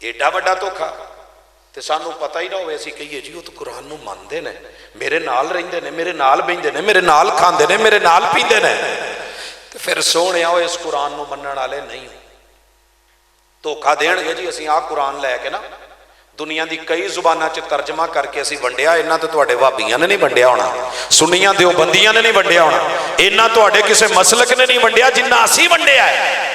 S2: ایڈا وڈا دھوکھا تے سانوں پتہ ہی نہ ہوئے اسی کہیے جی وہ تو قرآن نو مانتے نے، میرے نال رہندے نے، میرے نال بہندے نے، میرے نال کھاندے نے، میرے نال پیندے نے، تے پھر سونے آؤ اس قرآن نو منن والے نہیں دھوکھا دین گے جی اسی آ قرآن لے کے نا دنیا دی کئی زباناں چ ترجمہ کر کے اسی ونڈیا، انہاں تے تواڈے وہابیاں نے نہیں ونڈیا ہونا، سنیاں دیوبندیاں نے نہیں ونڈیا ہونا، انہاں تواڈے کسے مسلک نے نہیں ونڈیا جنہ اسی ونڈیا ہے۔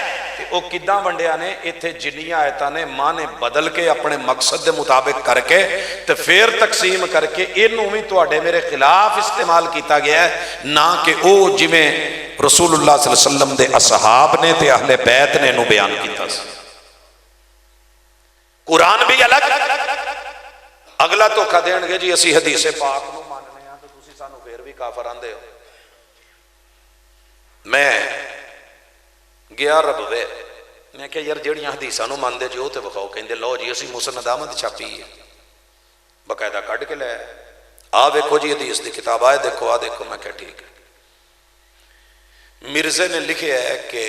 S2: وہ کداں ونڈیا نے؟ ایتھے جنیاں آیتاں نے معنی بدل کے اپنے مقصد دے مطابق کر کے تے پھر تقسیم کر کے انہوں بھی تواڈے میرے خلاف استعمال کیتا گیا ہے، نہ کہ او جویں رسول اللہ صلی اللہ علیہ وسلم دے اصحاب نے تے اہل بیت نے انہوں بیان کیتا سی۔ قرآن بھی الگ، اگلا دھوکھا دین گے جی اسی حدیث پاک نو ماننے ہاں تے تسی سانو پھر بھی کافر آندے ہو۔ میں گیا ربوے، میں کہ یار جڑیاں حدیثاں نو ماندے جو تے وکھاؤ، کہندے لو جی اسی مسند احمد چھاپی ہے، باقاعدہ کڈ کے لے آ ویکھو جی حدیث دی کتاب آئے دیکھو آ دیکھو، میں کہ ٹھیک ہے۔ مرزے نے لکھیا ہے کہ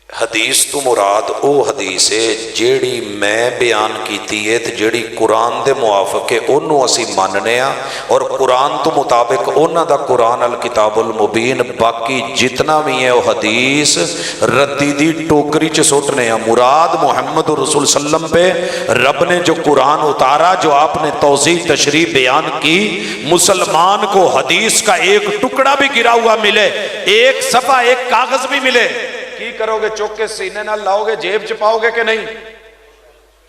S2: حدیث تو مراد او حدیث ہے جیڑی میں بیان کیتی ہے تے جیڑی قرآن دے موافق ہے انہوں اسی ماننے ہاں، اور قرآن تو مطابق انہاں دا قرآن الکتاب المبین، باقی جتنا بھی ہے وہ حدیث ردی دی ٹوکری چ سوٹنے ہاں۔ مراد محمد رسول وسلم پہ رب نے جو قرآن اتارا، جو آپ نے توضیح تشریح بیان کی، مسلمان کو حدیث کا ایک ٹکڑا بھی گرا ہوا ملے، ایک صفحہ ایک کاغذ بھی ملے، کی کرو گے؟ چوک کے سینے نہ لاؤ گے، جیب چ پاؤ گے کہ نہیں،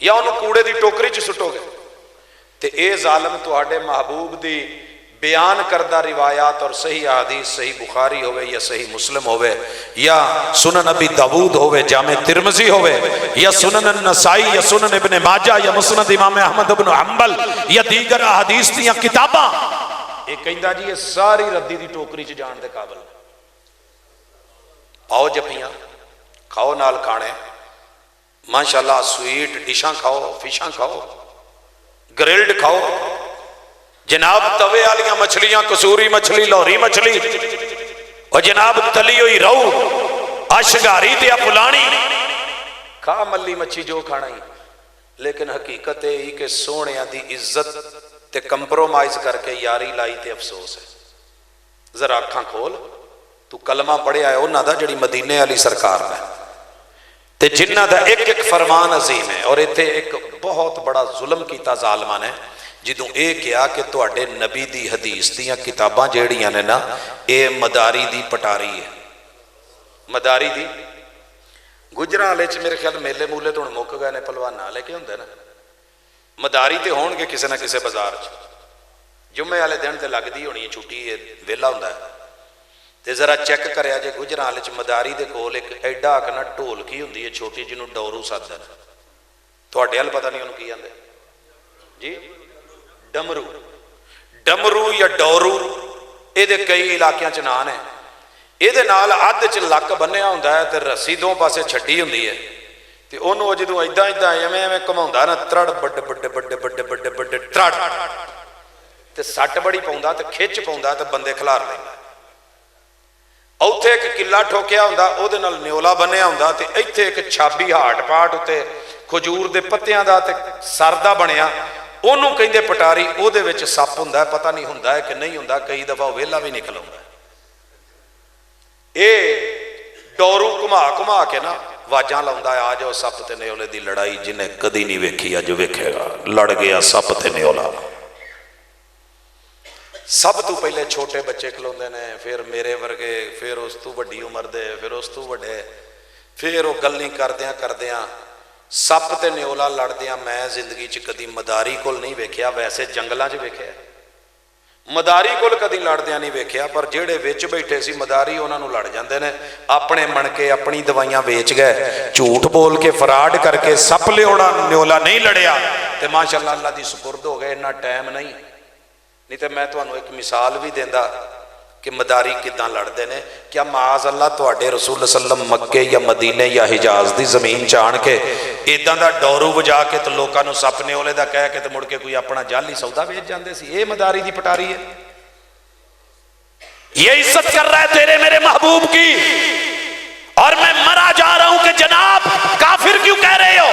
S2: یا انہوں کوڑے دی ٹوکری چ سٹو گے؟ تے اے ظالم تواڈے محبوب دی بیان کردہ روایات اور صحیح حدیث، صحیح بخاری ہوئے یا صحیح مسلم ہوئے یا سنن ابی داود ہوئے، جامع ترمذی ہوئے یا سنن النسائی یا سنن ابن ماجہ یا مسند امام احمد بن حنبل یا دیگر حدیث دیاں کتاباں، اے کہندا جی یہ ساری ردی دی ٹوکری چ جان دے قابل۔ آؤ جفیاں کھاؤ، نال کھانے ماشاءاللہ، سویٹ ڈشاں کھاؤ، فشاں کھاؤ، گرلڈ کھاؤ، جناب توے والیاں مچھلیاں، کسوری مچھلی، لاہوری مچھلی، اور جناب تلی ہوئی روح، اشگاری تے فلانی، کھا ملی مچھی جو کھانا ہی، لیکن حقیقت ہے ہی کہ سونیاں دی عزت تے کمپرومائز کر کے یاری لائی تے افسوس ہے۔ ذرا اکھاں کھول، تو کلمہ پڑھیا ہے انہاں دا جڑی مدینے والی سرکار نے تے جنہ دا ایک ایک فرمان عظیم ہے، اور ایتھے ایک بہت بڑا ظلم کیتا ظالماں نے جدوں اے کیا کہ تواڈے نبی دی حدیث دیاں کتاباں جیڑیاں نے نا اے مداری دی پٹاری ہے، مداری دی۔ گجراں والے چ میرے خیال میلے مولے تو ہن مک گئے نے، پہلوان والے کے ہوندے نا، مداری تے ہون گے کسے نہ کسے بازار چ، جمعے والے دن تے لگدی ہونی ہے، چھٹی ویلا ہوندا ہے تے ذرا چیک کریا جے گجراں والے چ مداری دے کول ایک ایڈا اکنا ڈھولکی ہوندی ہے چھوٹی جنوں ڈورو سددے نے، تواڈے ول پتہ نہیں اونوں کی آندے جی، ڈمرو، ڈمرو یا ڈورو، اے دے کئی علاقیاں چ نام نے، اے دے نال ادھ چ لک بنیا ہوندا ہے تے رسی دو پاسے چھڈی ہوندی ہے تے اونوں جدوں ایداں ایداں ایویں ایویں گھماوندا نا، ترڑ بڑے بڑے بڑے بڑے بڑے بڑے ترڑ تے سٹ بڑی پاوندا تے کھچ پاوندا تے بندے کھلار لیندا، اوتھے ایک قلعہ ٹھوکیا ہوندا، او دے نال نیولا بنیا ہوندا تے ایتھے ایک چھابی ہاٹ پاٹ اتے کھجور دے پتیاں دا تے سردا بنیا، انہوں کہندے پٹاری، او دے وچ سپ ہوندا ہے، پتہ نہیں ہوندا ہے کہ نہیں ہوندا، کئی دفعہ ویلا بھی نکل ہوندا ہے۔ اے ڈورو گھما گھما کے نا واجاں لاوندا ہے، آ جاؤ سپ تے نیولے دی لڑائی، جنہیں کدی نہیں ویکھی اج ویکھے گا، لڑ گیا سپ تے نیولا۔ سب تو پہلے چھوٹے بچے کھلوندے نے، پھر میرے ورگے، پھر اس تو وڈی عمر دے، پھر اس تو وڈے، پھر وہ گلیں کردیاں کردیاں سپ تے نیولا لڑدیاں میں زندگی چ کدی مداری کول نہیں ویکھیا، ویسے جنگلاں چ ویکھیا، مداری کول کدی لڑدیاں نہیں ویکھیا، پر جہڑے وچ بیٹھے سی مداری انہاں نوں لڑ جاندے نے، اپنے من کے اپنی دوائیاں ویچ گئے، جھوٹ بول کے فراڈ کر کے سپ لیوڑا نیولا نہیں لڑیا تے ماشاءاللہ اللہ دی سپرد ہو گئے، اتنا ٹائم نہیں تے میں تانوں ایک مثال بھی دیندا کہ مداری کداں لڑدے نے۔ کیا معاذ اللہ تواڈے رسول وسلم مکے یا مدینے یا حجاز دی زمین چان کے ایداں دا ڈورو وجا کے تے لوکاں نوں سپ نیولے دا کہہ کے تے مڑ کے کوئی اپنا جعلی سودا بیچ جاندے سی؟ اے مداری دی پٹاری ہے؟ یہ عزت کر رہا ہے تیرے میرے محبوب کی، اور میں مرا جا رہا ہوں کہ جناب کافر کیوں کہہ رہے ہو؟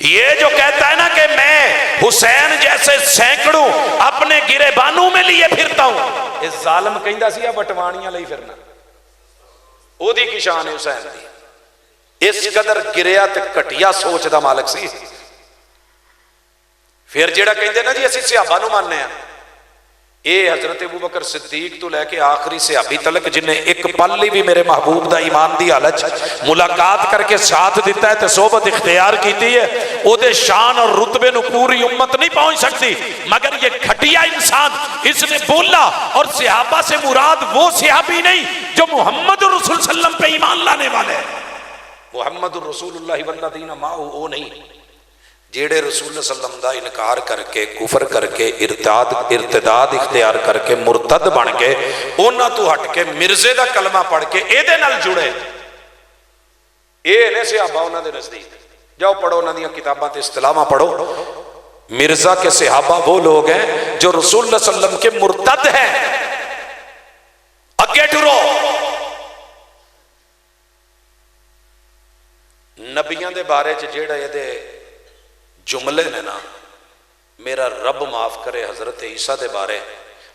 S2: یہ جو کہتا ہے نا کہ میں حسین جیسے سینکڑوں اپنے گریبانوں میں لیے پھرتا ہوں، اس ظالم کہندا سی بٹوانیاں لئی پھرنا، او دی کی شان ہے حسین دی، اس قدر گریا تے کٹیا سوچ دا مالک سی۔ پھر جیڑا کہندے نا جی اسی صحابہ نو ماننے ہیں، اے حضرت ابوبکر صدیق تو لے کے آخری صحابی تلک جنہیں ایک پل بھی میرے محبوب دا ایمان دی حالت ملاقات کر کے ساتھ دیتا ہے تے صحبت اختیار کیتی ہے، او دے شان اور رتبے نو پوری امت نہیں پہنچ سکتی، مگر یہ گھٹیا انسان اس نے بولا، اور صحابہ سے مراد وہ صحابی نہیں جو محمد رسول صلی اللہ علیہ وسلم پہ ایمان لانے والے ہیں، محمد رسول اللہ والذین معہ او نہیں جیڑے رسول اللہ صلی اللہ علیہ وسلم دا انکار کر کے کفر کر کے ارتداد اختیار کر کے مرتد بن کے اونا تو ہٹ کے مرزے دا کلمہ پڑھ کے اے دے نال جڑے، اے نے صحابہ انہاں دے نزدیک، جاؤ پڑھو انہاں دیاں کتاباں تے اصطلاحاں پڑھو، مرزا کے صحابہ وہ لوگ ہیں جو رسول اللہ صلی اللہ علیہ وسلم کے مرتد ہیں۔ اگے ٹرو نبیاں دے بارے چ جیڑے دے جملے نے نا، میرا رب معاف کرے حضرت عیسیٰ دے بارے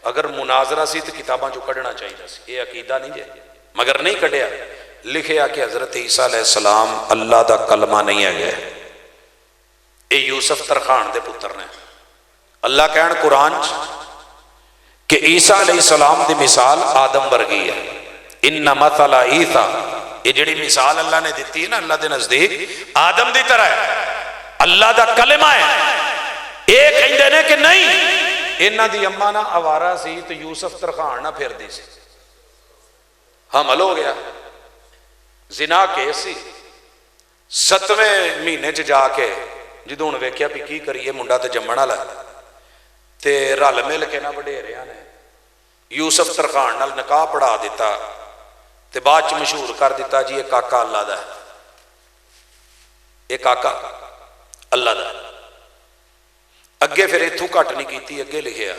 S2: اگر مناظرہ سی تو کتاباں جو کڑنا چاہیے سی، یہ عقیدہ نہیں جائے مگر نہیں کڑیا، لکھیا کہ حضرت عیسیٰ علیہ السلام اللہ دا کلمہ نہیں ہے گئے، اے یوسف ترخان دے پتر نے، اللہ کہن قرآن کہ عیسیٰ علیہ السلام دی مثال آدم ورگی ہے، ان مثل عیسیٰ، یہ جڑی مثال اللہ نے دیتی ہے نا اللہ دے نزدیک آدم دی طرح ہے، اللہ دا کلمہ ہے، ایک کہندے نے کہ نہیں انہاں دی اماں نہ آوارہ سی تو یوسف ترخان نہ پھر دی سی، حمل ہو گیا، زنا کیس سی، 7ویں مہینے چ جا کے جدوں ہن ویکھیا بھی کی کریے منڈا تے جمن والا تے رل مل کے نہ وڈیریاں نے یوسف ترخان نال نکاح پڑھا دیتا تے بعد چ مشہور کر دیتا جی یہ کاکا اللہ دا ہے، یہ کاکا اللہ دا، اگے پھر اتھوں گھٹ نہیں کیتی، اگے لکھیا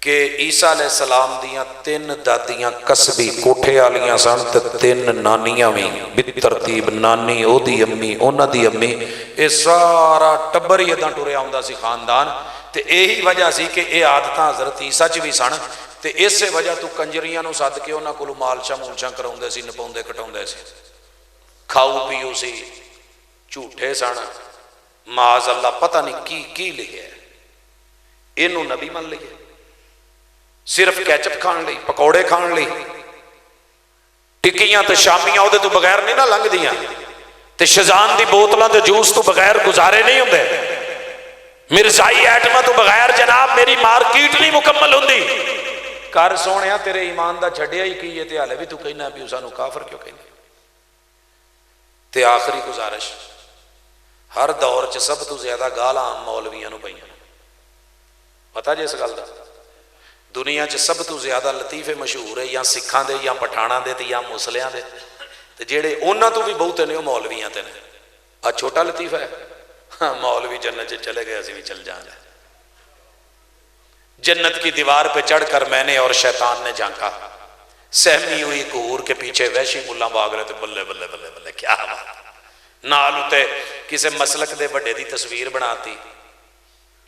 S2: کہ عیسیٰ علیہ السلام دیاں 3 دادیاں قصبی کوٹھے والیاں سن تے 3 نانیاں وی بالترتیب، نانی او دی امی انہاں دی امی، اے سارا ٹبر ہی اداں ٹریا ہوندا سی خاندان، تے یہی وجہ سی کہ اے عادتاں حضرت عیسیٰ چ بھی سن، تے اس وجہ تو کنجریاں نو سد کے انہاں کولوں مالشاں مولشاں کراوندے سی، نپاوندے کٹاوندے سی، کھاؤ پیو سی، جھوٹے سن، معاذ اللہ پتہ نہیں کی لکھے ہے، اینو نبی من لئے، صرف کیچپ کھان لئی، پکوڑے کھان لئی، ٹکیاں تے شامیاں او دے تو بغیر نہیں نہ لنگ دیاں، تے شزان دی بوتلاں تے جوس تو بغیر گزارے نہیں ہوندے، مرزائی ایٹمہ تو بغیر جناب میری مارکیٹ نہیں مکمل ہوندی، کر سونیا تیرے ایمان دا چھڑیا ہی کی ہے تے حالے بھی تو کہنا بھی اسانو کافر کیوں کہنا، تے آخری گزارش، ہر دور چ سب تو زیادہ گالاں مولویاں نو پئیاں، پتہ جی اس گل دا، دنیا چ سب تو زیادہ لطیفے مشہور ہے یا سکھاں دے یا پٹھاناں دے تے یا مسلیاں دے، تے جیڑے انہاں تو بھی بہتے نے وہ مولویاں تے نے، آ چھوٹا لطیفہ ہے، مولوی جنت چ چلے گئے اسی بھی چل جانا، جنت کی دیوار پہ چڑھ کر میں نے اور شیطان نے جھانکا، سہمی ہوئی کہور کے پیچھے وحشی ملا بھاگ رہے تھے، بلے بلے بلے بلے کیا بات، نال اتے کسے مسلک دے بڑے دی تصویر بناتی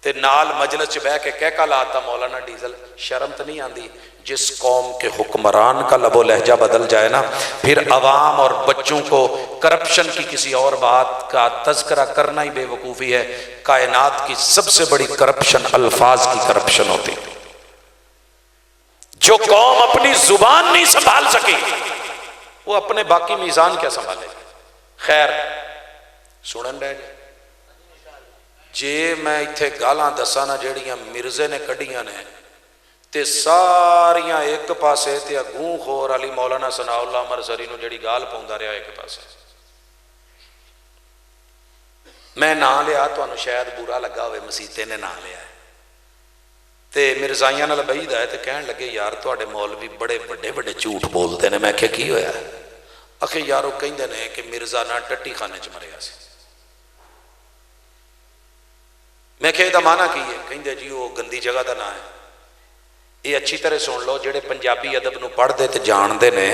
S2: تے نال مجلس چ بہ کے کہکا لاتا مولانا ڈیزل، شرم تو نہیں آندی، جس قوم کے حکمران کا لب و لہجہ بدل جائے نا پھر عوام اور بچوں کو کرپشن کی کسی اور بات کا تذکرہ کرنا ہی بے وقوفی ہے، کائنات کی سب سے بڑی کرپشن الفاظ کی کرپشن ہوتی، جو قوم اپنی زبان نہیں سنبھال سکی وہ اپنے باقی میزان کیا سنبھالے، خیر سنن رہے گئے جے میں ایتھے گالاں دساں نا جیڑیاں مرزے نے کڈیاں نے تے ساریاں ایک پاسے تے اگوں خور علی مولانا ثناء اللہ مرزری نو جیڑی گال پاوندا رہیا ایک پاسے، میں نام لیا تو انہوں شاید برا لگا ہوئے، مسیتے نے نام لیا ہے تے مرزائیاں نال بہیدا ہے تے کہن لگے یار تواڈے مولوی بڑے بڑے بڑے جھوٹ بولتے نے، میں کہ کی ہویا ہے، اکھے یارو کہندے نے کہ مرزا نہ ٹٹی خانے چ مریا سی، میں کہ دا معنی کی ہے، کہندے جی وہ گندی جگہ دا نام ہے، یہ اچھی طرح سن لو جڑے پنجابی ادب نو پڑھ دے تے جان دے نے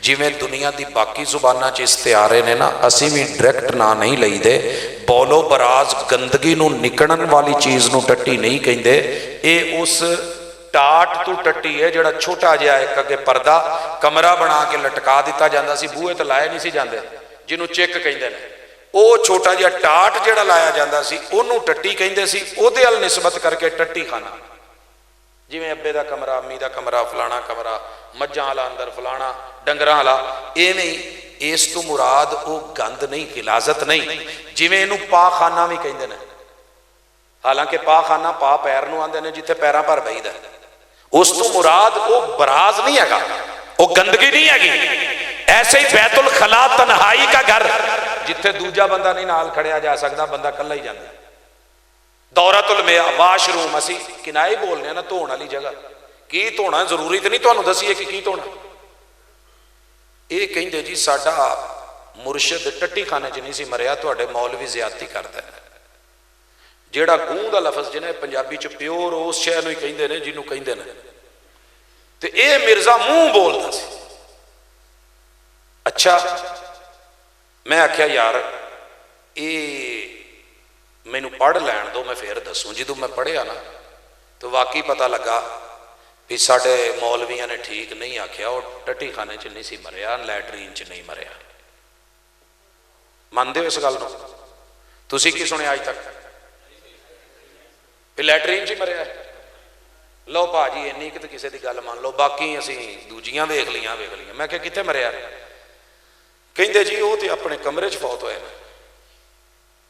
S2: جویں دنیا دی باقی زباناں چ استعارے نے نا اسی بھی ڈائریکٹ نا نہیں لئی دے، ਬੌਲੋ ਬਰਾਜ਼ ਗੰਦਗੀ ਨੂੰ ਨਿਕਲਣ ਵਾਲੀ ਚੀਜ਼ ਨੂੰ ਟੱਟੀ ਨਹੀਂ ਕਹਿੰਦੇ। ਇਹ ਉਸ ਟਾਟ ਤੋਂ ਟੱਟੀ ਹੈ ਜਿਹੜਾ ਛੋਟਾ ਜਿਹਾ ਇੱਕ ਅੱਗੇ ਪਰਦਾ ਕਮਰਾ ਬਣਾ ਕੇ ਲਟਕਾ ਦਿੱਤਾ ਜਾਂਦਾ ਸੀ, ਬੂਹੇ ਤੇ ਲਾਏ ਨਹੀਂ ਸੀ ਜਾਂਦੇ, ਜਿਹਨੂੰ ਚਿੱਕ ਕਹਿੰਦੇ ਨੇ। ਉਹ ਛੋਟਾ ਜਿਹਾ ਟਾਟ ਜਿਹੜਾ ਲਾਇਆ ਜਾਂਦਾ ਸੀ ਉਹਨੂੰ ਟੱਟੀ ਕਹਿੰਦੇ ਸੀ। ਉਹਦੇ ਵੱਲ ਨਿਸਬਤ ਕਰਕੇ ਟੱਟੀ ਖਾਨਾ, ਜਿਵੇਂ ਅੱਬੇ ਦਾ ਕਮਰਾ, ਅੰਮੀ ਦਾ ਕਮਰਾ, ਫਲਾਣਾ ਕਮਰਾ, ਮੱਝਾਂ ਵਾਲਾ ਅੰਦਰ, ਫਲਾਣਾ ਡੰਗਰਾਂ ਵਾਲਾ, ਇਵੇਂ ਹੀ। ਇਸ ਤੋਂ ਮੁਰਾਦ ਉਹ ਗੰਦ ਨਹੀਂ, ਗਿਲਾਜ਼ਤ ਨਹੀਂ। ਜਿਵੇਂ ਇਹਨੂੰ ਪਾਖਾਨਾ ਵੀ ਕਹਿੰਦੇ ਨੇ, ਹਾਲਾਂਕਿ ਪਾਖਾਨਾ ਪਾ ਪੈਰ ਨੂੰ ਆਂਦੇ ਨੇ ਜਿੱਥੇ ਪੈਰਾਂ ਭਰ ਬਈਦਾ। ਉਸ ਤੋਂ ਮੁਰਾਦ ਉਹ ਬਰਾਜ਼ ਨਹੀਂ ਹੈਗਾ, ਉਹ ਗੰਦਗੀ ਨਹੀਂ ਹੈਗੀ। ਐਸੇ ਹੀ ਬੈਤੁਲ ਖਲਾ ਤਨਹਾਈ ਦਾ ਘਰ, ਜਿੱਥੇ ਦੂਜਾ ਬੰਦਾ ਨਹੀਂ ਨਾਲ ਖੜਿਆ ਜਾ ਸਕਦਾ, ਬੰਦਾ ਇਕੱਲਾ ਹੀ ਜਾਂਦਾ। ਦੌਰਤੁਲ ਮਿਆ ਵਾਸ਼ਰੂਮ, ਅਸੀਂ ਕਿਨਾਏ ਬੋਲਨੇ ਆ ਨਾ, ਧੋਣ ਵਾਲੀ ਜਗ੍ਹਾ। ਕੀ ਧੋਣਾ ਜ਼ਰੂਰੀ ਤੇ ਨਹੀਂ ਤੁਹਾਨੂੰ ਦਸੀਏ ਕਿ ਕੀ ਧੋਣਾ। ਇਹ ਕਹਿੰਦੇ ਜੀ ਸਾਡਾ ਮੁਰਸ਼ਿਦ ਟੱਟੀ ਖਾਨੇ 'ਚ ਨਹੀਂ ਸੀ ਮਰਿਆ, ਤੁਹਾਡੇ ਮੌਲਵੀ ਜ਼ਿਆਦਤੀ ਕਰਦਾ। ਜਿਹੜਾ ਗੂੰ ਦਾ ਲਫ਼ਜ਼ ਜਿਹਨੇ ਪੰਜਾਬੀ 'ਚ ਪਿਓਰ ਉਸ ਸ਼ੈ ਨੂੰ ਹੀ ਕਹਿੰਦੇ ਨੇ ਜਿਹਨੂੰ ਕਹਿੰਦੇ ਨੇ, ਤੇ ਇਹ ਮਿਰਜ਼ਾ ਮੂੰਹ ਬੋਲਦਾ ਸੀ। ਅੱਛਾ, ਮੈਂ ਆਖਿਆ ਯਾਰ ਇਹ ਮੈਨੂੰ ਪੜ੍ਹ ਲੈਣ ਦੋ, ਮੈਂ ਫੇਰ ਦੱਸੂ। ਜਦੋਂ ਮੈਂ ਪੜ੍ਹਿਆ ਨਾ ਤਾਂ ਵਾਕਈ ਪਤਾ ਲੱਗਾ ਵੀ ਸਾਡੇ ਮੌਲਵੀਆਂ ਨੇ ਠੀਕ ਨਹੀਂ ਆਖਿਆ। ਉਹ ਟੱਟੀ ਖਾਨੇ 'ਚ ਨਹੀਂ ਸੀ ਮਰਿਆ, ਲੈਟਰੀਨ 'ਚ ਨਹੀਂ ਮਰਿਆ। ਮੰਨਦੇ ਹੋ ਇਸ ਗੱਲ ਨੂੰ? ਤੁਸੀਂ ਕੀ ਸੁਣਿਆ ਅੱਜ ਤੱਕ? ਵੀ ਲੈਟਰੀਨ 'ਚ ਹੀ ਮਰਿਆ। ਲਓ ਭਾਜੀ ਇੰਨੀ ਕਿ ਕਿਸੇ ਦੀ ਗੱਲ ਮੰਨ ਲਓ, ਬਾਕੀ ਅਸੀਂ ਦੂਜੀਆਂ ਵੇਖ ਲਈਆਂ। ਮੈਂ ਕਿਹਾ ਕਿੱਥੇ ਮਰਿਆ? ਕਹਿੰਦੇ ਜੀ ਉਹ ਤੇ ਆਪਣੇ ਕਮਰੇ 'ਚ ਫੌਤ ਹੋਏ ਨੇ,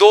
S2: 2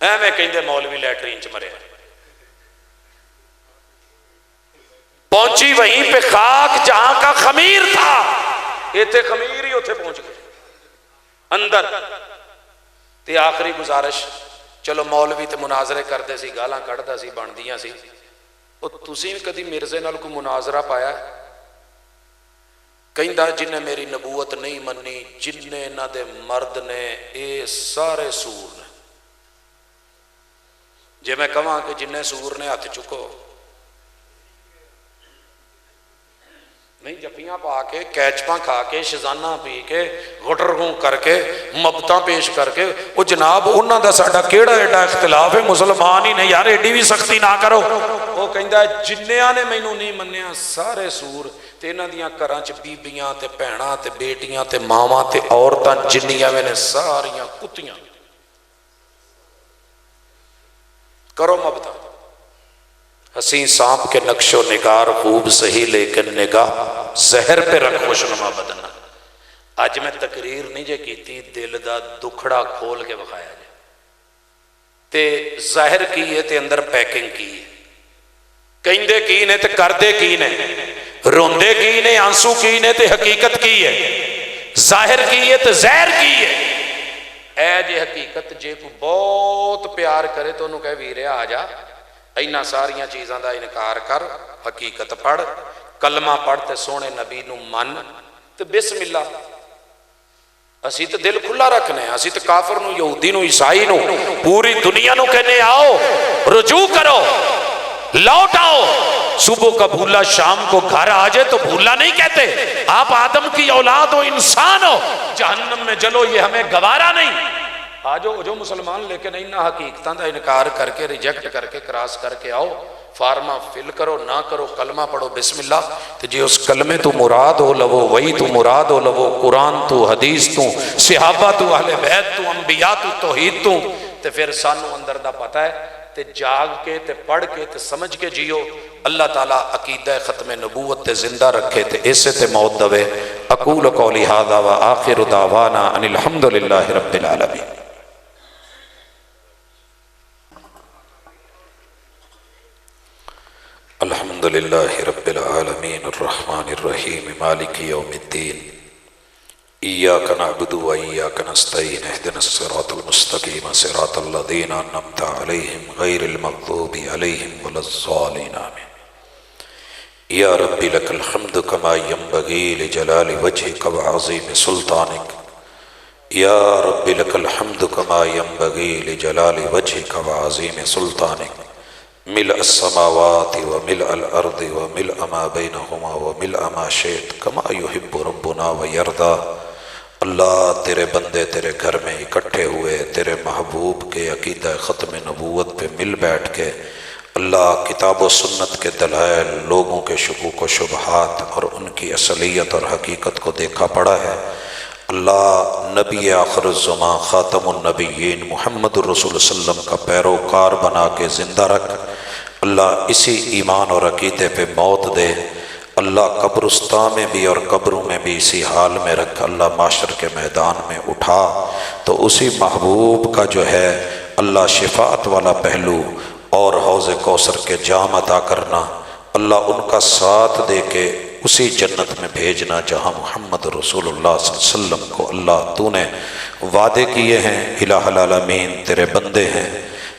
S2: ایویں کہندے مولوی لیٹرین چ مریا، پہنچی وہیں پہ خاک جہاں کا خمیر تھا، ایتھے خمیر ہی اتھے پہنچ گئے اندر۔ تے آخری گزارش، چلو مولوی تے مناظرے کردے سی، گالاں کڑدا سی، بندیاں سی، او تسی بھی کدی مرزے نال کوئی مناظرہ پایا ہے؟ کہندا جنہیں میری نبوت نہیں منی، جنہیں انہاں دے مرد نے اے سارے سور نے۔ جے میں کہاں کہ جنہیں سور نے ہاتھ چکو، نہیں جفیاں پا کے، کیچپاں کھا کے، شزانہ پی کے، غٹرگوں کر کے، مبتاں پیش کر کے، وہ جناب انہاں دا ساڈا کیڑا ایڈا اختلاف ہے، مسلمان ہی نہیں یار، ایڈی بھی سختی نہ کرو۔ وہ کہندا ہے جنیاں نے مینوں نہیں منیا سارے سور، تے انہاں دیاں گھراں چ بیبیاں تے بہناں تے بیٹیاں تے ماواں تے عورتاں جنیاں میں نے ساریاں کتیاں۔ کرو مبتا، حسین سانپ کے نقش و نگار خوب سہی لیکن نگاہ زہر پہ رکھ خوشنما بدنا۔ آج میں تقریر نہیں جے کیتی، دل دا دکھڑا کھول کے بخایا جائے تے ظاہر کی ہے تے اندر پیکنگ کی ہے، کہندے کی نے تے کردے کی نے، روندے کی نے، آنسو کی نے تے حقیقت کی ہے، ظاہر کی ہے تے زہر کی ہے۔ اے جے حقیقت جے کو بہت پیار کرے تو انہوں کہے ویرے آ جا، اینا ساریاں چیزاں دا انکار کر، حقیقت پڑھ، کلمہ پڑھ تے سونے نبی نو من تے بسم اللہ۔ اسی تے دل کھلا رکھنے، اسی تے کافر نو، یہودی نو، عیسائی نو، پوری دنیا نو کہنے آؤ، رجوع کرو، لوٹ آؤ۔ صبح کا بھولا شام کو گھر آ جائے تو بھولا نہیں کہتے، آپ آدم کی اولاد ہو، انسان ہو، جہنم میں جلو یہ ہمیں گوارا نہیں۔ آجو جو مسلمان لیکن انہا حقیقتاں دا انکار کر کے، ریجیکٹ کر کے، کراس کر کے آؤ، فارما فل کرو، نہ کرو، کلمہ پڑھو بسم اللہ، تو جی اس کلمے تو مراد ہو لو، وہی تو مراد ہو لو، قرآن تو، حدیث تو، صحابہ تو، اہل بیت تو، انبیاء تو، توحید تو، تے پھر سانو اندر دا پتہ ہے، تے جاگ کے تے پڑھ کے تے سمجھ کے جیو، اللہ تعالیٰ عقیدہ ختم نبوت تے زندہ رکھے تے اسے تے موت دوے۔ اقول قولی ھذا وآخر دعوانا ان الحمدللہ رب العالمین۔ الحمدللہ رب العالمین الرحمن الرحیم مالک یوم الدین ایاک نعبد و ایاک نستعین اہدنا الصراط المستقیم صراط الذین انعمت علیہم غیر المغضوب علیہم ولا الضالین آمین۔ یا رب لک الحمد کما ینبغی لجلال وجہک وعظیم سلطانک، یا رب لک الحمد کما ینبغی لجلال وجہک وعظیم سلطانک، ملء السماوات وملء الارض وملء ما بینہما وملء ما شئت کما یحب ربنا ویرضا۔ اللہ تیرے بندے تیرے گھر میں اکٹھے ہوئے، تیرے محبوب کے عقیدہ ختم نبوت پہ مل بیٹھ کے، اللہ کتاب و سنت کے دلائل، لوگوں کے شکوک و شبہات اور ان کی اصلیت اور حقیقت کو دیکھا پڑا ہے۔ اللہ نبی آخر الزمان خاتم النبیین محمد الرسول صلی اللہ علیہ وسلم کا پیروکار بنا کے زندہ رکھ، اللہ اسی ایمان اور عقیدے پہ موت دے، اللہ قبرستان میں بھی اور قبروں میں بھی اسی حال میں رکھ، اللہ معاشر کے میدان میں اٹھا تو اسی محبوب کا جو ہے اللہ شفاعت والا پہلو اور حوض کوثر کے جام عطا کرنا، اللہ ان کا ساتھ دے کے اسی جنت میں بھیجنا جہاں محمد رسول اللہ صلی اللہ علیہ وسلم کو اللہ تو نے وعدے کیے ہیں۔ الہ العالمین تیرے بندے ہیں،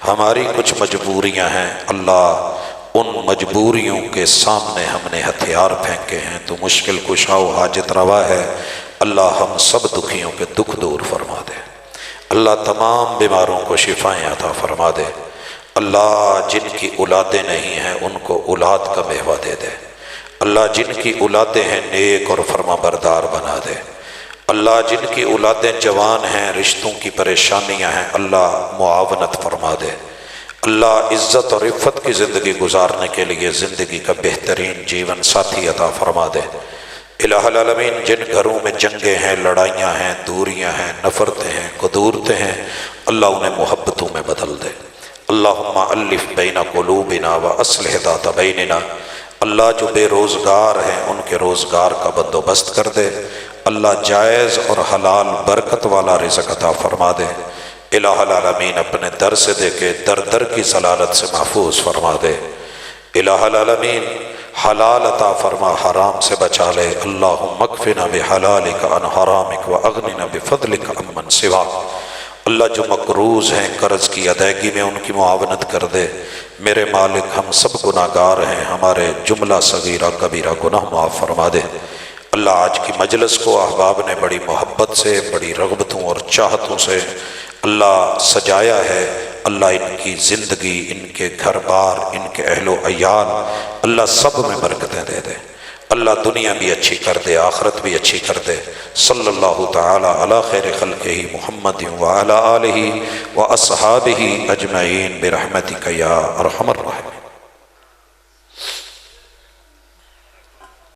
S2: ہماری کچھ مجبوریاں ہیں، اللہ ان مجبوریوں کے سامنے ہم نے ہتھیار پھینکے ہیں، تو مشکل کشا و حاجت روا ہے، اللہ ہم سب دکھیوں کے دکھ دور فرما دے، اللہ تمام بیماروں کو شفائیں عطا فرما دے، اللہ جن کی اولادیں نہیں ہیں ان کو اولاد کا میوہ دے دے، اللہ جن کی اولادیں ہیں نیک اور فرما بردار بنا دے، اللہ جن کی اولادیں جوان ہیں، رشتوں کی پریشانیاں ہیں، اللہ معاونت فرما دے، اللہ عزت اور عفت کی زندگی گزارنے کے لیے زندگی کا بہترین جیون ساتھی عطا فرما دے۔ الہ العالمین جن گھروں میں جنگیں ہیں، لڑائیاں ہیں، دوریاں ہیں، نفرتیں ہیں، قدورتیں ہیں، اللہ انہیں محبتوں میں بدل دے۔ اللہم الف بین قلوبنا واصلح ذات بیننا، اللہ جو بے روزگار ہیں ان کے روزگار کا بندوبست کر دے، اللہ جائز اور حلال برکت والا رزق عطا فرما دے۔ الہ العالمین اپنے در سے دے کے در در کی ضلالت سے محفوظ فرما دے۔ الہ العالمین حلال عطا فرما، حرام سے بچا لے۔ اللہم اکفنا بحلالک عن حرامک واغننا بفضلک عمن سواک۔ اللہ جو مقروض ہیں قرض کی ادائیگی میں ان کی معاونت کر دے۔ میرے مالک ہم سب گناہگار ہیں، ہمارے جملہ صغیرہ کبیرہ گناہ معاف فرما دے۔ اللہ آج کی مجلس کو احباب نے بڑی محبت سے، بڑی رغبتوں اور چاہتوں سے اللہ سجایا ہے۔ اللہ ان کی زندگی، ان کے گھر بار، ان کے اہل و عیال، اللہ سب میں برکتیں دے دے۔ اللہ دنیا بھی اچھی کر دے، آخرت بھی اچھی کر دے۔ صلی اللہ تعالی علی خیر خلقہ محمد وعلی آلہ واصحابہ اجمعین برحمتک یا ارحم الراحمین۔